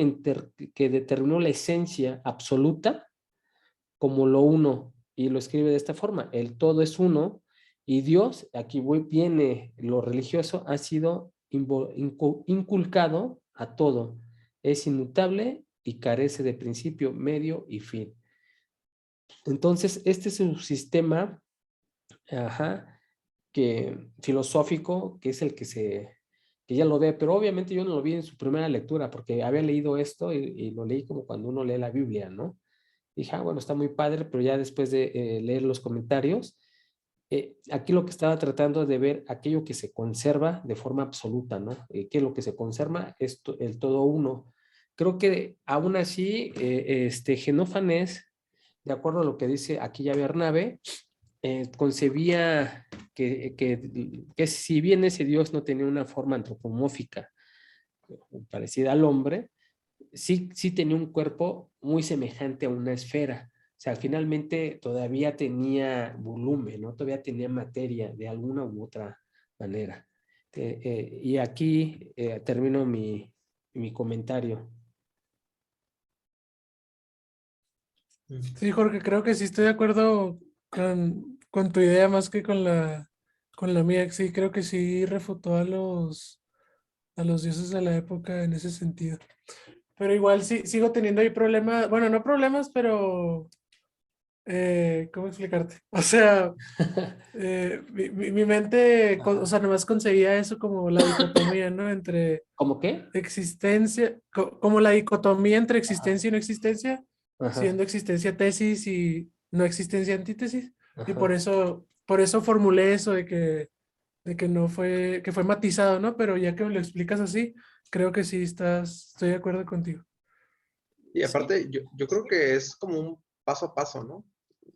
que determinó la esencia absoluta como lo uno, y lo escribe de esta forma: el todo es uno, y Dios, aquí viene lo religioso, ha sido inculcado a todo, es inmutable y carece de principio, medio y fin. Entonces, este es un sistema, ajá, filosófico, que es el que ya lo ve, pero obviamente yo no lo vi en su primera lectura, porque había leído esto y lo leí como cuando uno lee la Biblia, ¿no? Dije, bueno, está muy padre, pero ya después de leer los comentarios, aquí lo que estaba tratando de ver, aquello que se conserva de forma absoluta, ¿no? Que lo que se conserva es el todo uno. Creo que aún así, Genófanes, de acuerdo a lo que dice aquí ya Bernabe, concebía que si bien ese Dios no tenía una forma antropomórfica parecida al hombre, sí tenía un cuerpo muy semejante a una esfera. O sea, finalmente todavía tenía volumen, ¿no? Todavía tenía materia de alguna u otra manera. Y aquí termino mi comentario. Sí, Jorge, creo que sí estoy de acuerdo con tu idea más que con la mía. Sí, creo que sí refutó a los dioses de la época en ese sentido. Pero igual sí, sigo teniendo ahí problemas, bueno, no problemas, pero ¿cómo explicarte? O sea, mi mente, o sea, nomás conseguía eso como la dicotomía, ¿no? Entre ¿Cómo qué? existencia, como la dicotomía entre Ajá, existencia y no existencia, ajá, siendo existencia tesis y no existencia antítesis. Y ajá. por eso formulé eso de que no fue, que fue matizado, ¿no? Pero ya que me lo explicas así, creo que sí estoy de acuerdo contigo. Y Sí, aparte, yo creo que es como un paso a paso, ¿no?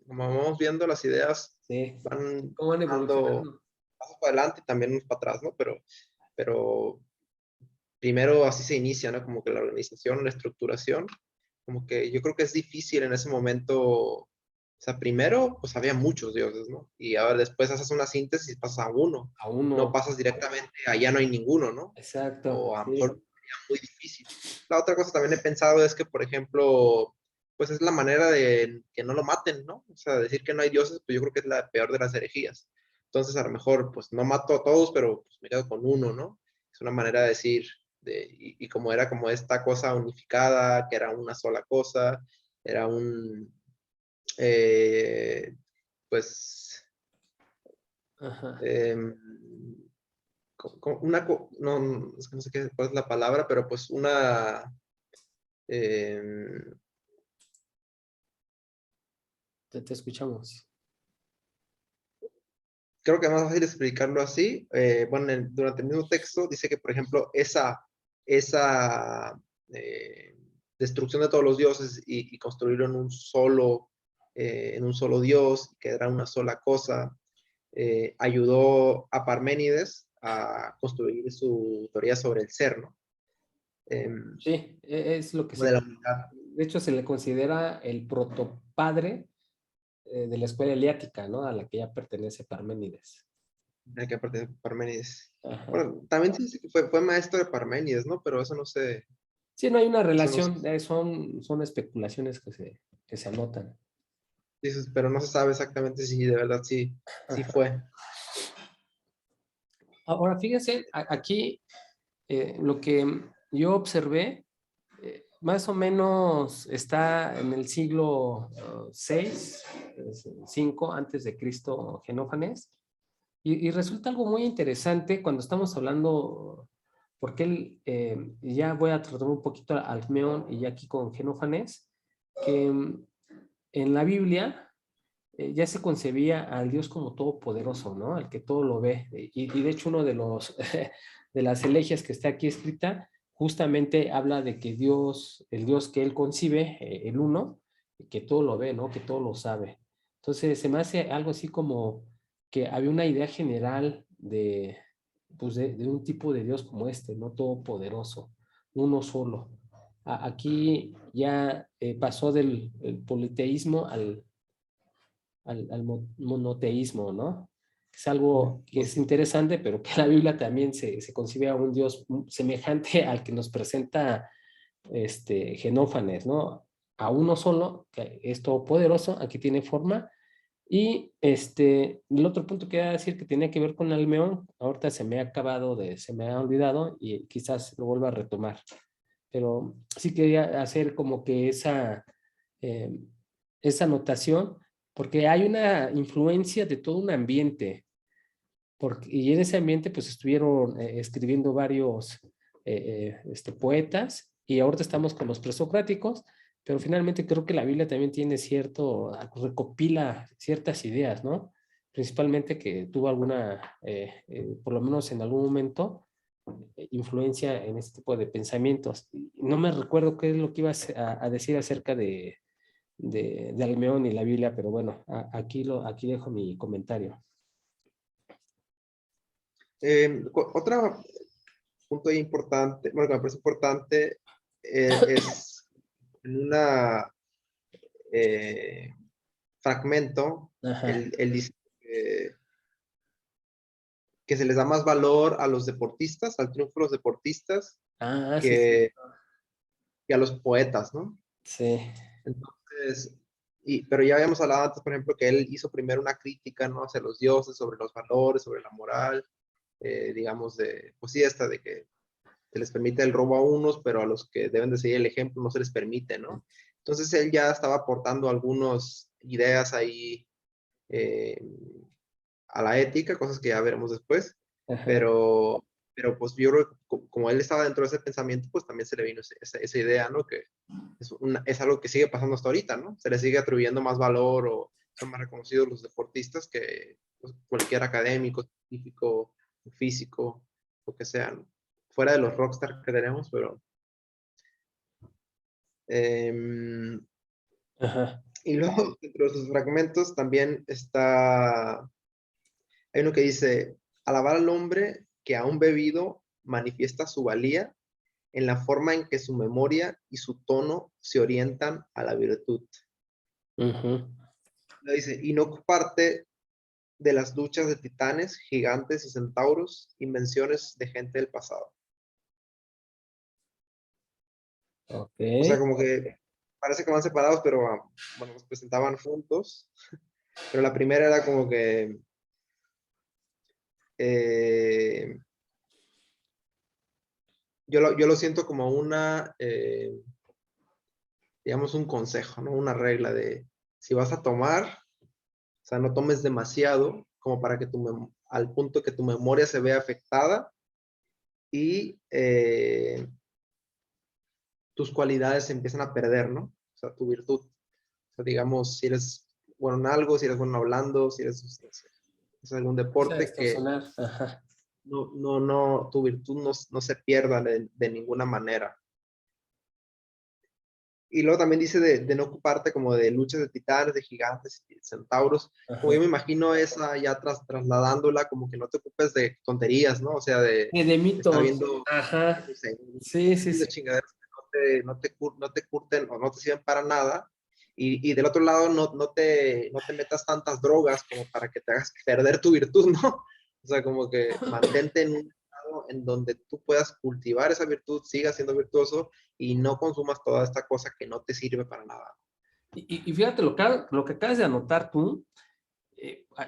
Como vamos viendo, las ideas sí. van ¿Cómo van dando evolucionando? pasos para adelante y también unos para atrás, ¿no? Pero primero así se inicia, ¿no? Como que la organización, la estructuración, como que yo creo que es difícil en ese momento, o sea, primero, pues había muchos dioses, ¿no? Y ahora después haces una síntesis y pasas a uno, A no uno. pasas directamente, allá no hay ninguno, ¿no? Exacto, O a lo mejor sí. sería muy difícil. La otra cosa también he pensado es que, por ejemplo, pues es la manera de que no lo maten, ¿no? O sea, decir que no hay dioses, pues yo creo que es la peor de las herejías. Entonces, a lo mejor, pues no mato a todos, pero pues, me quedo con uno, ¿no? Es una manera de decir, y como era como esta cosa unificada, que era una sola cosa, era eh, pues, Ajá. em, no, es que no sé cuál es la palabra, pero pues una... Te escuchamos. Creo que es más fácil explicarlo así. Bueno, durante el mismo texto dice que, por ejemplo, esa destrucción de todos los dioses y construirlo en un solo dios, que era una sola cosa, ayudó a Parménides a construir su teoría sobre el ser, ¿no? Sí, es lo que De se... la unidad. De hecho, se le considera el protopadre de la escuela heliática, ¿no? A la que ya pertenece Parménides. De que aparte de Parménides. Ajá. Bueno, también se dice que fue maestro de Parménides, ¿no? Pero eso no sé. Sí, no hay una Eso no sé. relación, son especulaciones que se anotan. Dices, pero no se sabe exactamente si de verdad sí fue. Ahora, fíjese, aquí lo que yo observé, más o menos está en el siglo 6, 5 antes de Cristo Genófanes, y resulta algo muy interesante cuando estamos hablando, porque él, ya voy a tratar un poquito al Alcmeón y ya aquí con Genófanes, que en la Biblia ya se concebía al Dios como todopoderoso, ¿no? Al que todo lo ve. Y de hecho uno de los de las elegias que está aquí escrita justamente habla de que Dios, el Dios que él concibe, el uno, que todo lo ve, ¿no? Que todo lo sabe. Entonces se me hace algo así como que había una idea general de, pues de un tipo de Dios como este, ¿no? Todopoderoso, uno solo. Aquí ya pasó del el politeísmo al monoteísmo, ¿no? Es algo que es interesante, pero que en la Biblia también se concibe a un Dios semejante al que nos presenta Genófanes, ¿no? A uno solo, que es todopoderoso, aquí tiene forma. Y el otro punto que iba a decir que tenía que ver con Almeón, ahorita se me ha olvidado y quizás lo vuelva a retomar. Pero sí quería hacer como que eh, esa anotación, porque hay una influencia de todo un ambiente, y en ese ambiente pues estuvieron escribiendo varios poetas, y ahorita estamos con los presocráticos, pero finalmente creo que la Biblia también tiene recopila ciertas ideas, ¿no? Principalmente que tuvo alguna, por lo menos en algún momento, influencia en este tipo de pensamientos. No me recuerdo qué es lo que ibas a decir acerca de Almeón y la Biblia, pero bueno, aquí dejo mi comentario. Otro punto importante, bueno, que me parece importante, es en una fragmento, Ajá. él dice que se les da más valor a los deportistas, al triunfo de los deportistas, Ah, sí, sí. que a los poetas, ¿no? Sí. Entonces, pero ya habíamos hablado antes, por ejemplo, que él hizo primero una crítica, ¿no? Hacia los dioses, sobre los valores, sobre la moral, digamos, pues sí, esta de que se les permite el robo a unos, pero a los que deben de seguir el ejemplo no se les permite, ¿no? Entonces él ya estaba aportando algunas ideas ahí a la ética, cosas que ya veremos después, Ajá. pero pues yo creo que como él estaba dentro de ese pensamiento, pues también se le vino esa idea, ¿no? Que es algo que sigue pasando hasta ahorita, ¿no? Se le sigue atribuyendo más valor o son más reconocidos los deportistas que pues, cualquier académico, científico, físico, lo que sea, ¿no? Fuera de los rockstar que tenemos, pero... Ajá. y luego, dentro de sus fragmentos también está... Hay uno que dice, alabar al hombre que aún bebido manifiesta su valía en la forma en que su memoria y su tono se orientan a la virtud. Ujú. Lo dice, y no parte de las luchas de titanes, gigantes y centauros, invenciones de gente del pasado. Ok. O sea, como que parece que van separados, pero bueno, los presentaban juntos. Pero la primera era como que eh, yo lo siento como digamos, un consejo, ¿no? Una regla de si vas a tomar, o sea, no tomes demasiado como para que al punto que tu memoria se vea afectada y tus cualidades se empiezan a perder, ¿no? O sea, tu virtud. O sea, digamos, si eres bueno en algo, si eres bueno hablando, si eres, no sé, es algún O sea, deporte que distorsionar. Ajá. tu virtud no se pierda de ninguna manera. Y luego también dice de no ocuparte como de luchas de titanes, de gigantes y centauros. Como yo Ajá. me imagino esa ya trasladándola, como que no te ocupes de tonterías, ¿no? O sea, de De estar mitos. viendo, Ajá. no sé, Sí, sí, de sí. chingaderas que no te curten o no te sirven para nada. Y del otro lado, no te metas tantas drogas como para que te hagas perder tu virtud, ¿no? O sea, como que mantente en un estado en donde tú puedas cultivar esa virtud, sigas siendo virtuoso y no consumas toda esta cosa que no te sirve para nada. Y fíjate lo que acabas de anotar tú,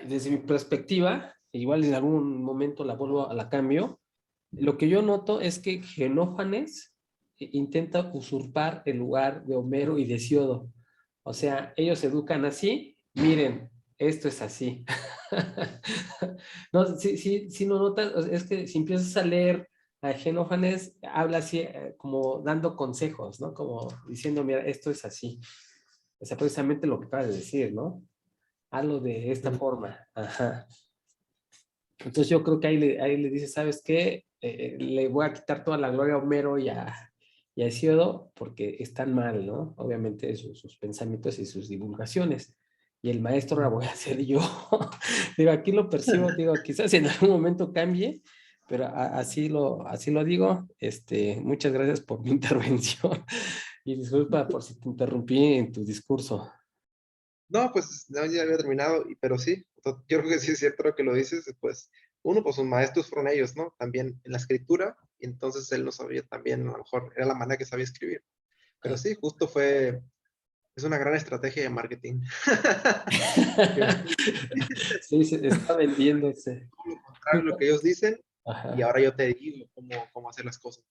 desde mi perspectiva, igual en algún momento la cambio, lo que yo noto es que Genófanes intenta usurpar el lugar de Homero y de Hesíodo. O sea, ellos se educan así, miren, esto es así. No, sí, no notas, o sea, es que si empiezas a leer a Genófanes, habla así, como dando consejos, ¿no? Como diciendo, mira, esto es así. O sea, precisamente lo que acabas de decir, ¿no? Hazlo de esta forma. Ajá. Entonces yo creo que ahí le dice, ¿sabes qué? Le voy a quitar toda la gloria a Homero y a Hesíodo porque están mal, ¿no? Obviamente sus pensamientos y sus divulgaciones. Y el maestro la voy a hacer yo. Digo, aquí lo percibo, digo, quizás en algún momento cambie, pero así lo digo. Muchas gracias por mi intervención y disculpa por si te interrumpí en tu discurso. No, pues no, ya había terminado, pero sí, yo creo que sí es cierto lo que lo dices, pues uno, pues sus maestros fueron ellos, ¿no? También en la escritura, y entonces él no sabía también, a lo mejor era la manera que sabía escribir. Pero sí, justo es una gran estrategia de marketing. Sí, se está vendiéndose. Todo lo contrario a lo que ellos dicen, y Ajá. ahora yo te digo cómo hacer las cosas.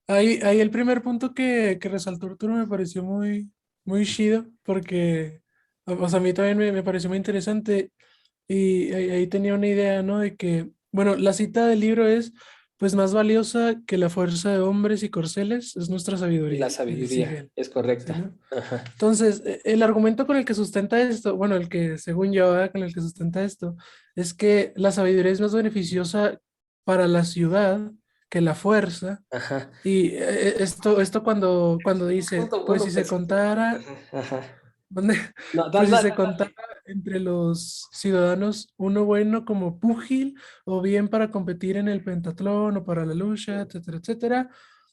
Ahí el primer punto que resaltó Arturo me pareció muy chido, porque o sea, a mí también me pareció muy interesante. Y ahí tenía una idea, ¿no? De que, bueno, la cita del libro es, pues más valiosa que la fuerza de hombres y corceles es nuestra Y la sabiduría, sigue sabiduría él, es ¿sí, correcta. no? Ajá. Entonces, el argumento con el que sustenta esto, bueno, el que según yo, ¿verdad? Con el que sustenta esto, es que la sabiduría es más beneficiosa para la ciudad que la fuerza. Ajá. Y esto cuando dice, pues Punto si se preciso. contara, Ajá, ajá. ¿dónde? No, Pues si se contara dale. entre los ciudadanos uno bueno como púgil o bien para competir en el pentatlón o para la lucha, etcétera, etcétera,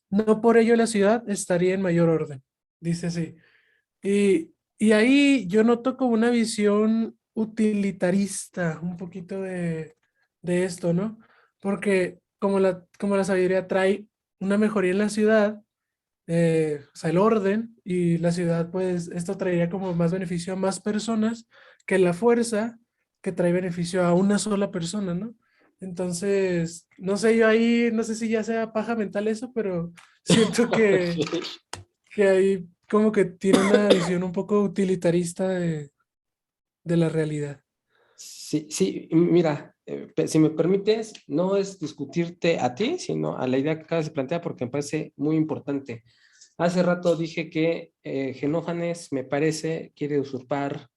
no por ello la ciudad estaría en mayor orden, dice así. Y ahí yo noto como una visión utilitarista un poquito de esto, ¿no? Porque como la sabiduría trae una mejoría en la ciudad, o sea, el orden y la ciudad, pues esto traería como más beneficio a más personas que la fuerza que trae beneficio a una sola persona, ¿no? Entonces, no sé, yo ahí, no sé si ya sea paja mental eso, pero siento Ok. que ahí como que tiene una visión un poco utilitarista de la realidad. Sí, sí, mira, si me permites, no es discutirte a ti, sino a la idea que acabas de plantear, porque me parece muy importante. Hace rato dije que Genófanes, me parece, quiere usurpar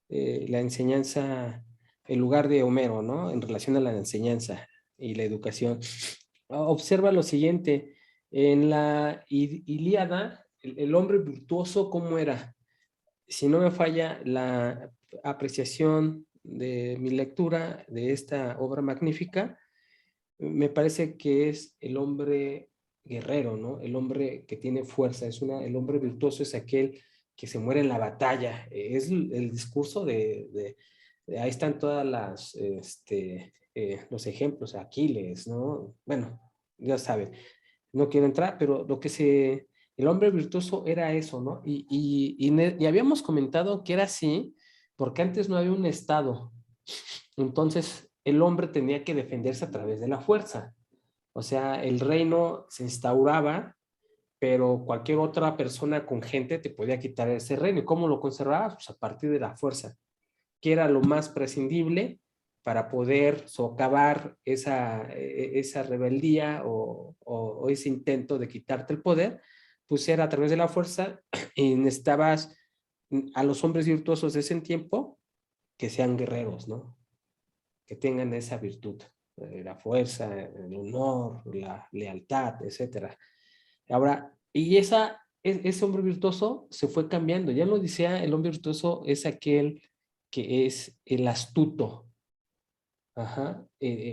la enseñanza, el lugar de Homero, ¿no? En relación a la enseñanza y la educación. Observa lo siguiente, en la Ilíada, el hombre virtuoso, ¿cómo era? Si no me falla la apreciación de mi lectura de esta obra magnífica, me parece que es el hombre guerrero, ¿no? El hombre que tiene fuerza, el hombre virtuoso es aquel que se muere en la batalla. Es el discurso ahí están todas los ejemplos, Aquiles, ¿no? Bueno, ya saben, no quiero entrar, pero el hombre virtuoso era eso, ¿no? Y habíamos comentado que era así, porque antes no había un Estado. Entonces, el hombre tenía que defenderse a través de la fuerza. O sea, el reino se instauraba, pero cualquier otra persona con gente te podía quitar ese reino. ¿Y cómo lo conservabas? Pues a partir de la fuerza, que era lo más prescindible para poder socavar esa rebeldía o ese intento de quitarte el poder, pues era a través de la fuerza, y necesitabas a los hombres virtuosos de ese tiempo que sean guerreros, ¿no? Que tengan esa virtud, la fuerza, el honor, la lealtad, etcétera. Ahora, y ese hombre virtuoso se fue cambiando. Ya en la Odisea, el hombre virtuoso es aquel que es el astuto. Ajá.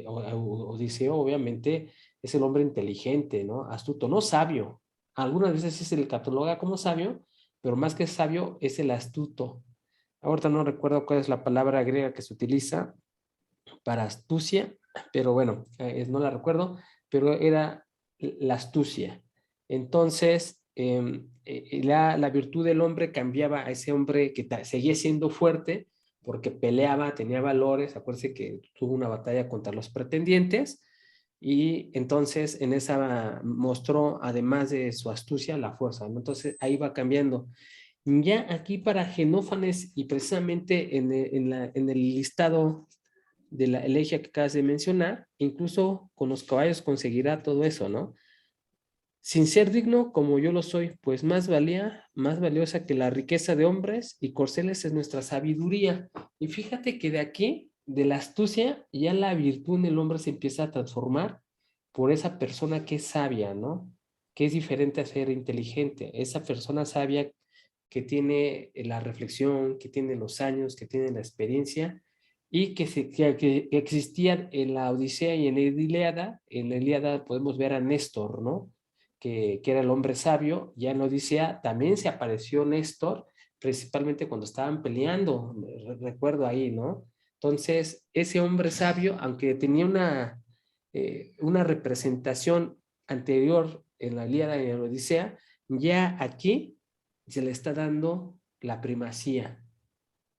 Odiseo, obviamente, es el hombre inteligente, ¿no? Astuto, no sabio. Algunas veces se le cataloga como sabio, pero más que sabio es el astuto. Ahorita no recuerdo cuál es la palabra griega que se utiliza para astucia, pero bueno, no la recuerdo, pero era la astucia. Entonces, la virtud del hombre cambiaba a ese hombre que seguía siendo fuerte porque peleaba, tenía valores. Acuérdense que tuvo una batalla contra los pretendientes y entonces en esa mostró, además de su astucia, la fuerza, ¿no? Entonces ahí va cambiando. Ya aquí para Genófanes y precisamente en el listado de la elegia que acabas de mencionar, incluso con los caballos conseguirá todo eso, ¿no? Sin ser digno como yo lo soy, pues más valiosa que la riqueza de hombres y corceles es nuestra sabiduría. Y fíjate que de aquí, de la astucia, ya la virtud en el hombre se empieza a transformar por esa persona que es sabia, ¿no? Que es diferente a ser inteligente. Esa persona sabia que tiene la reflexión, que tiene los años, que tiene la experiencia y que existían en la Odisea y en la Ilíada. En la Ilíada podemos ver a Néstor, ¿no? Que era el hombre sabio. Ya en la Odisea también se apareció Néstor, principalmente cuando estaban peleando, recuerdo ahí, ¿no? Entonces, ese hombre sabio, aunque tenía una representación anterior en la Ilíada y en la Odisea, ya aquí se le está dando la primacía.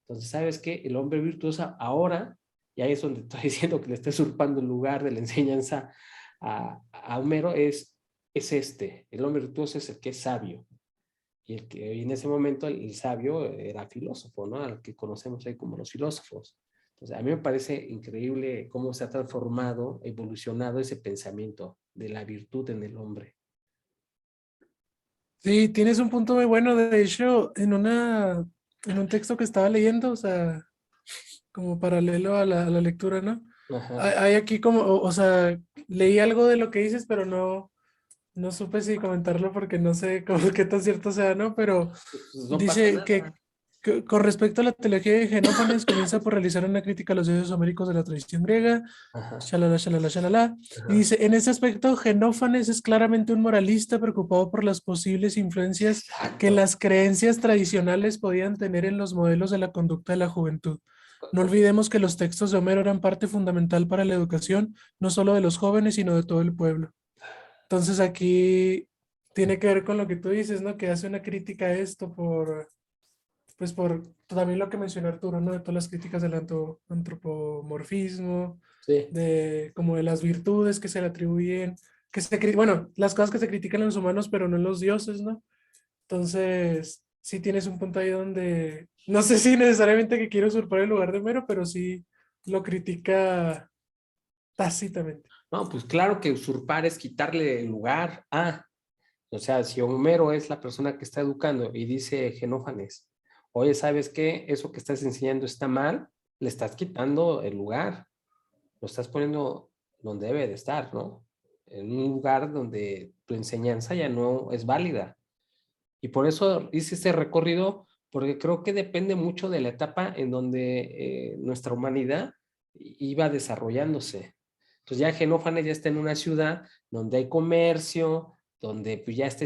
Entonces, ¿sabes qué? El hombre virtuoso ahora, y ahí es donde estoy diciendo que le está usurpando el lugar de la enseñanza a Homero, es el hombre virtuoso es el que es sabio. Y en ese momento el sabio era filósofo, ¿no? Al que conocemos ahí como los filósofos. Entonces, a mí me parece increíble cómo se ha transformado, evolucionado ese pensamiento de la virtud en el hombre. Sí, tienes un punto muy bueno. De hecho, en un texto que estaba leyendo, o sea, como paralelo a la lectura, ¿no? Ajá. Hay aquí como, o sea, leí algo de lo que dices, pero no supe si comentarlo porque no sé cómo qué tan cierto sea, ¿no? Pero Pues no pasa dice que, nada. con respecto a la teología de Genófanes, comienza por realizar una crítica a los dioses homéricos de la tradición griega, Ajá. shalala, shalala, shalala. Y Ajá. dice, en ese aspecto, Genófanes es claramente un moralista preocupado por las posibles influencias que Exacto. las creencias tradicionales podían tener en los modelos de la conducta de la juventud. No olvidemos que los textos de Homero eran parte fundamental para la educación, no solo de los jóvenes, sino de todo el pueblo. Entonces aquí tiene que ver con lo que tú dices, ¿no? Que hace una crítica a esto pues por también lo que mencionó Arturo, ¿no? De todas las críticas del antropomorfismo, Sí. de como de las virtudes que se le atribuyen, bueno, las cosas que se critican en los humanos, pero no en los dioses, ¿no? Entonces, sí tienes un punto ahí donde, no sé si necesariamente que quiere usurpar el lugar de Homero, pero sí lo critica tácitamente. No, pues claro que usurpar es quitarle el lugar. O sea, si Homero es la persona que está educando y dice Genófanes, oye, ¿sabes qué? Eso que estás enseñando está mal, le estás quitando el lugar, lo estás poniendo donde debe de estar, ¿no? En un lugar donde tu enseñanza ya no es válida. Y por eso hice este recorrido, porque creo que depende mucho de la etapa en donde nuestra humanidad iba desarrollándose. Entonces ya Genófanes ya está en una ciudad donde hay comercio, donde pues ya está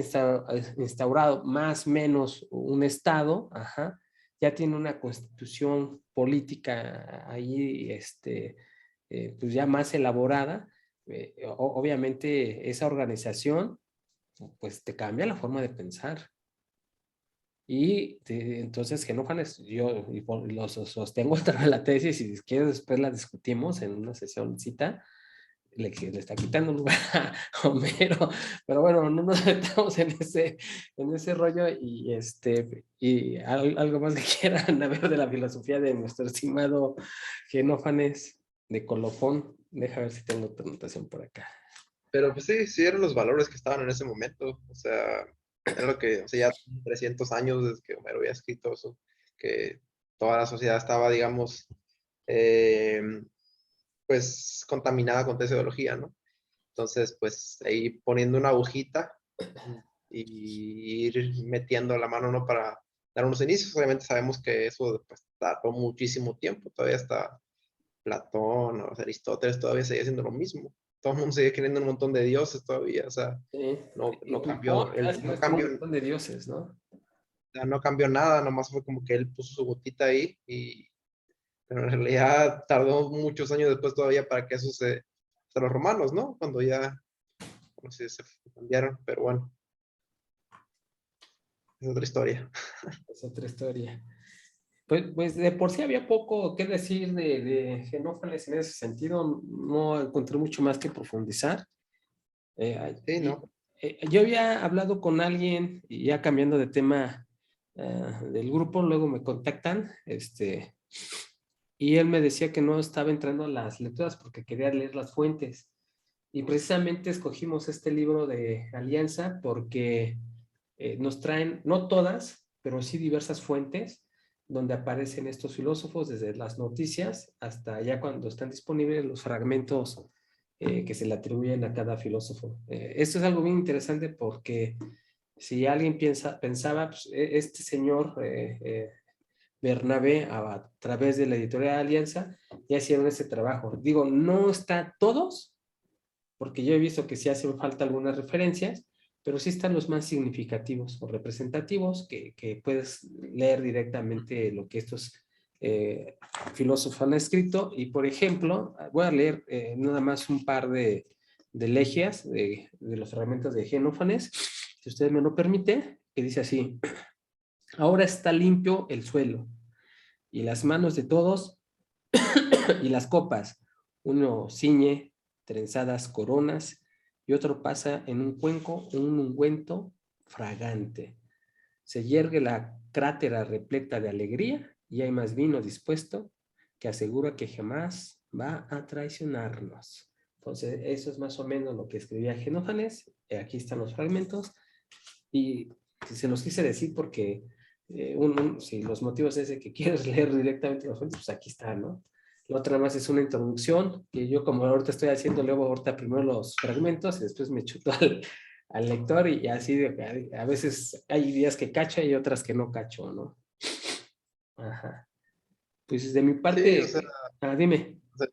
instaurado más o menos un estado, ajá, ya tiene una constitución política ahí, pues ya más elaborada. Obviamente esa organización pues te cambia la forma de pensar. Entonces Genófanes, yo lo sostengo hasta la tesis, y si quieres después la discutimos en una sesión cita, le está quitando lugar a Homero, pero bueno, no nos metamos en ese rollo. Y algo más que quieran ver de la filosofía de nuestro estimado Genófanes. de colofón. Deja ver si tengo otra anotación por acá. Pero pues sí, sí eran los valores que estaban en ese momento. O sea, era lo que, o sea, ya 300 años desde que Homero había escrito eso, que toda la sociedad estaba, digamos, eh, pues contaminada con esa ideología, ¿no? Entonces, pues ahí poniendo una agujita y ir metiendo la mano, ¿no? Para dar unos inicios. Obviamente sabemos que eso pues, tardó muchísimo tiempo. Todavía está Platón o Aristóteles todavía sigue haciendo lo mismo. Todo el mundo sigue creyendo en un montón de dioses todavía. O sea, Sí. no Y cambió, Plutón, ya se no ves como un cambió, montón de dioses, ¿no? no cambió nada, nomás fue como que él puso su gotita ahí y pero en realidad tardó muchos años después todavía para que eso hasta los romanos, ¿no? Cuando ya, no sé, se cambiaron, pero bueno, es otra historia. Es otra historia. Pues de por sí había poco que decir de Genófanes en ese sentido. No encontré mucho más que profundizar. Sí, ¿no? Yo había hablado con alguien, y ya cambiando de tema del grupo, luego me contactan, y él me decía que no estaba entrando a las lecturas porque quería leer las fuentes. Y precisamente escogimos este libro de Alianza porque nos traen, no todas, pero sí diversas fuentes donde aparecen estos filósofos, desde las noticias hasta ya cuando están disponibles los fragmentos que se le atribuyen a cada filósofo. Esto es algo bien interesante porque si alguien pensaba, pues, este señor Bernabé, a través de la editorial Alianza, ya hicieron ese trabajo. Digo, no está todos, porque yo he visto que sí hacen falta algunas referencias, pero sí están los más significativos o representativos que puedes leer directamente lo que estos filósofos han escrito. Y por ejemplo, voy a leer nada más un par de elegias de los fragmentos de Genófanes, si usted me lo permite, que dice así: ahora está limpio el suelo y las manos de todos y las copas. Uno ciñe trenzadas coronas y otro pasa en un cuenco un ungüento fragante. Se yergue la crátera repleta de alegría y hay más vino dispuesto que asegura que jamás va a traicionarnos. Entonces, eso es más o menos lo que escribía Genófanes. Aquí están los fragmentos y se los quise decir porque si los motivos es de que quieres leer directamente los fuentes, pues aquí está, ¿no? La otra más es una introducción, que yo como ahorita estoy haciendo, luego ahorita primero los fragmentos y después me chuto al lector y así a veces hay días que cacho y otras que no cacho, ¿no? Ajá. Pues de mi Sí, o sea, parte, dime. o sea,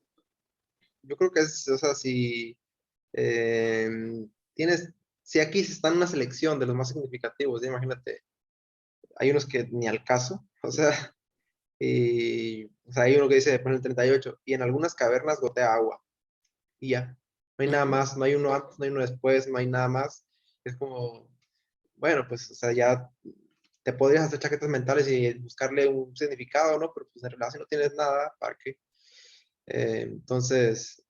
yo creo que es, o sea, si eh, tienes, si aquí está en una selección de los más significativos, ya imagínate, hay unos que ni al caso, o sea, o sea, hay uno que dice, por el 38, y en algunas cavernas gotea agua, y ya, no hay nada Ujú. más, no hay uno antes, no hay uno después, no hay nada más, es como, bueno, pues, o sea, ya te podrías hacer chaquetas mentales y buscarle un significado, ¿no? Pero pues en realidad si no tienes nada, ¿para qué? Entonces,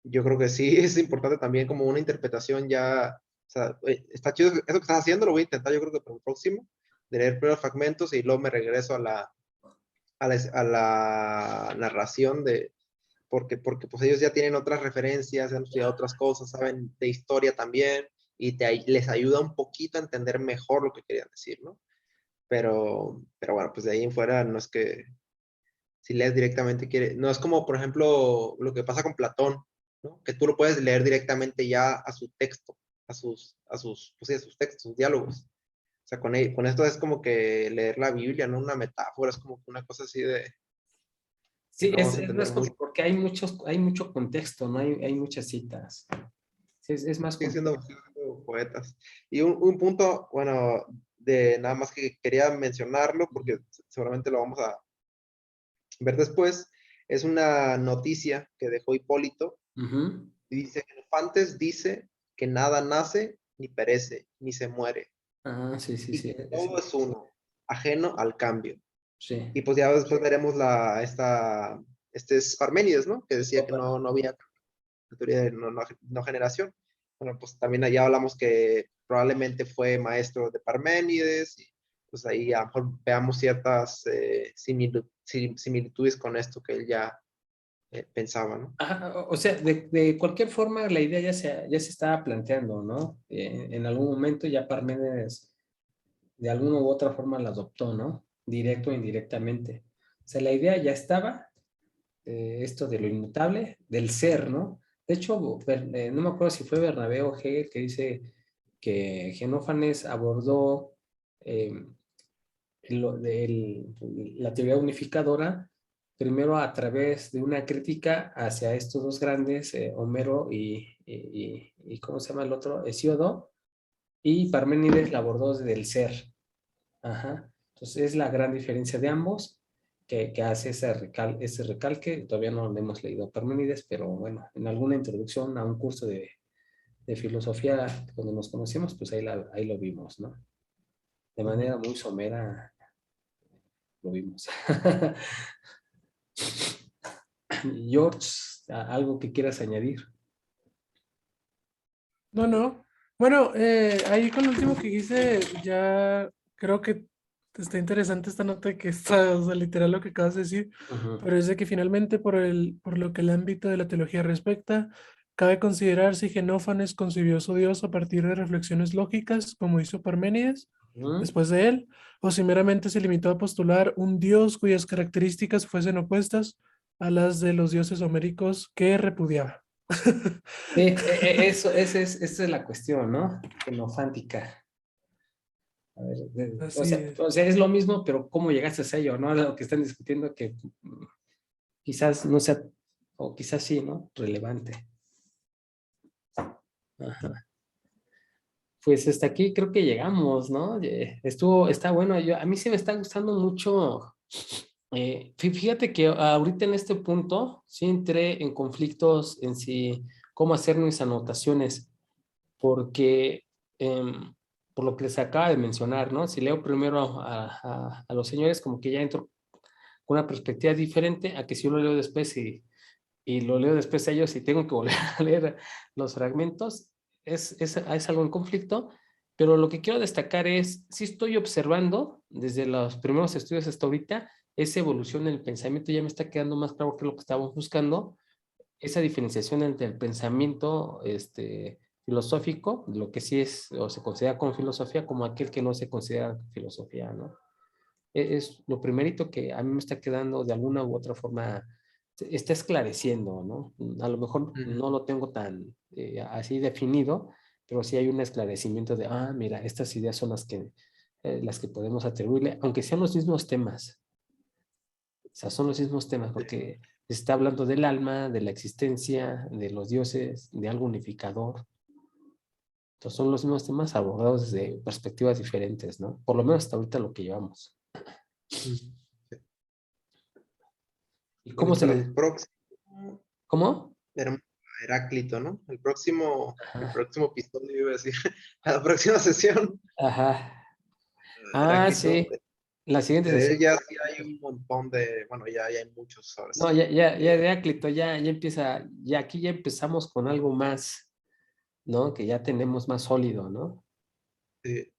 yo creo que sí es importante también como una interpretación ya, o sea, está chido eso que estás haciendo, lo voy a intentar yo creo que para el próximo, de leer primero fragmentos y luego me regreso a la narración porque pues ellos ya tienen otras referencias, han estudiado otras cosas, saben de historia también, y les ayuda un poquito a entender mejor lo que querían decir, ¿no? Pero bueno, pues de ahí en fuera no es que si lees directamente quiere, no es como por ejemplo lo que pasa con Platón, ¿no? Que tú lo puedes leer directamente ya a su texto, pues sí, a sus textos, sus diálogos. O sea, con esto es como que leer la Biblia, no una metáfora, es como que una cosa así de que Sí, no vas a es entender más mucho. porque hay mucho contexto, ¿no? Hay muchas citas. Sí, es más complejo. Siguen siendo poetas. Y un punto, bueno, de nada más que quería mencionarlo, porque seguramente lo vamos a ver después, es una noticia que dejó Hipólito. Ujú. Y dice, Genofantes dice que nada nace, ni perece, ni se muere, Sí, sí, y sí. que todo es uno, ajeno al cambio. Sí. Y pues ya después veremos este es Parménides, ¿no? Que decía que no había la teoría de no generación. Bueno, pues también allá hablamos que probablemente fue maestro de Parménides, y pues ahí a lo mejor veamos ciertas similitudes con esto que él ya pensaba, ¿no? Ajá, o sea, de cualquier forma la idea ya se estaba planteando, ¿no? En algún momento ya Parménides de alguna u otra forma la adoptó, ¿no? Directo o indirectamente. O sea, la idea ya estaba, esto de lo inmutable, del ser, ¿no? De hecho, no me acuerdo si fue Bernabé o Hegel que dice que Genófanes abordó eh, la teoría unificadora primero a través de una crítica hacia estos dos grandes, Homero y ¿cómo se llama el otro? Hesíodo, y Parménides la abordó desde el ser. Ajá. Entonces es la gran diferencia de ambos que hace ese recalque. Todavía no lo hemos leído a Parménides, pero bueno, en alguna introducción a un curso de filosofía cuando nos conocimos, pues ahí lo vimos, ¿no? De manera muy somera lo vimos. George, ¿algo que quieras añadir? No, no. Bueno, ahí con lo último que hice, ya creo que está interesante esta nota que está, o sea, literal lo que acabas de decir, Ujú. pero es de que finalmente por lo que el ámbito de la teología respecta, cabe considerar si Genófanes concibió su Dios a partir de reflexiones lógicas, como hizo Parménides, Ujú. después de él, o si meramente se limitó a postular un Dios cuyas características fuesen opuestas a las de los dioses homéricos que repudiaba. Sí, esa es la cuestión, ¿no? Genofántica. A ver, Así es. o sea, es lo mismo, pero ¿cómo llegaste a ello, no? Lo que están discutiendo que quizás no sea, o quizás sí, ¿no? Relevante. Ajá. Pues hasta aquí creo que llegamos, ¿no? Está bueno. A mí sí me está gustando mucho. Fíjate que ahorita en este punto sí entré en conflictos en sí, cómo hacer mis anotaciones, porque por lo que les acaba de mencionar, ¿no? Si leo primero a los señores, como que ya entro con una perspectiva diferente a que si yo lo leo después y lo leo después a ellos y tengo que volver a leer los fragmentos, es algo en conflicto, pero lo que quiero destacar es, si estoy observando desde los primeros estudios hasta ahorita, esa evolución en el pensamiento ya me está quedando más claro que lo que estábamos buscando, esa diferenciación entre el pensamiento filosófico, lo que sí es o se considera como filosofía, como aquel que no se considera filosofía, ¿no? Es lo primerito que a mí me está quedando de alguna u otra forma, está esclareciendo, ¿no? A lo mejor Ujú. no lo tengo tan así definido, pero sí hay un esclarecimiento de, mira, estas ideas son las que podemos atribuirle, aunque sean los mismos temas. O sea, son los mismos temas, Sí. porque se está hablando del alma, de la existencia, de los dioses, de algo unificador. Entonces son los mismos temas abordados desde perspectivas diferentes, ¿no? Por lo menos hasta ahorita lo que llevamos. Ujú. Sí. ¿Y cómo Bueno, se para les... el próximo, ¿Cómo? Heráclito, ¿no? El Ajá. próximo episodio, iba a decir, a la próxima sesión, Ajá. Heráclito, Sí. La siguiente de sesión. él ya sí hay un montón de, bueno, ya hay muchos ahora No, sí. ya Heráclito, ya empieza, ya aquí ya empezamos con algo más, ¿no? Que ya tenemos más sólido, ¿no? Sí,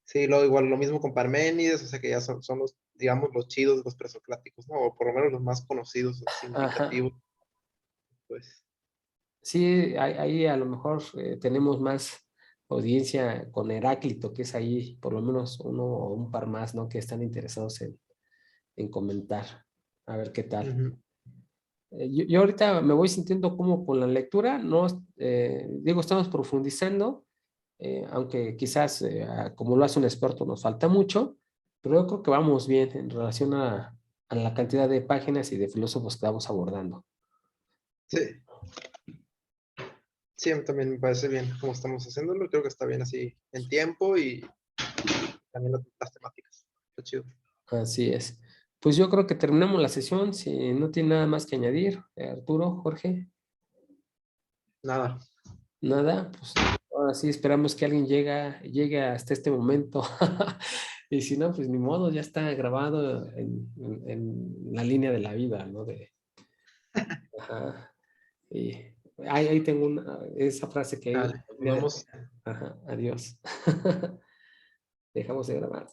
sí, igual lo mismo con Parménides, o sea que ya son los, digamos, los chidos, los presocráticos, ¿no? O por lo menos los más conocidos, los Ajá. significativos, pues. Sí, ahí a lo mejor tenemos más audiencia con Heráclito, que es ahí por lo menos uno o un par más, ¿no? Que están interesados en comentar. A ver qué tal. Ujú. Yo ahorita me voy sintiendo como con la lectura, ¿no? Digo, estamos profundizando, aunque quizás, como lo hace un experto, nos falta mucho, pero yo creo que vamos bien en relación a la cantidad de páginas y de filósofos que vamos abordando. Sí, sí, a mí también me parece bien cómo estamos haciéndolo, creo que está bien así en tiempo y también las temáticas, está chido. Así es. Pues yo creo que terminamos la sesión. Si no tiene nada más que añadir, Arturo, Jorge, Nada, nada, pues ahora sí esperamos que alguien llegue hasta este momento. Y si no, pues ni modo, ya está grabado en la línea de la vida, ¿no? Ajá. Y ahí tengo esa frase que dale, vamos. ajá, adiós. Dejamos de grabar.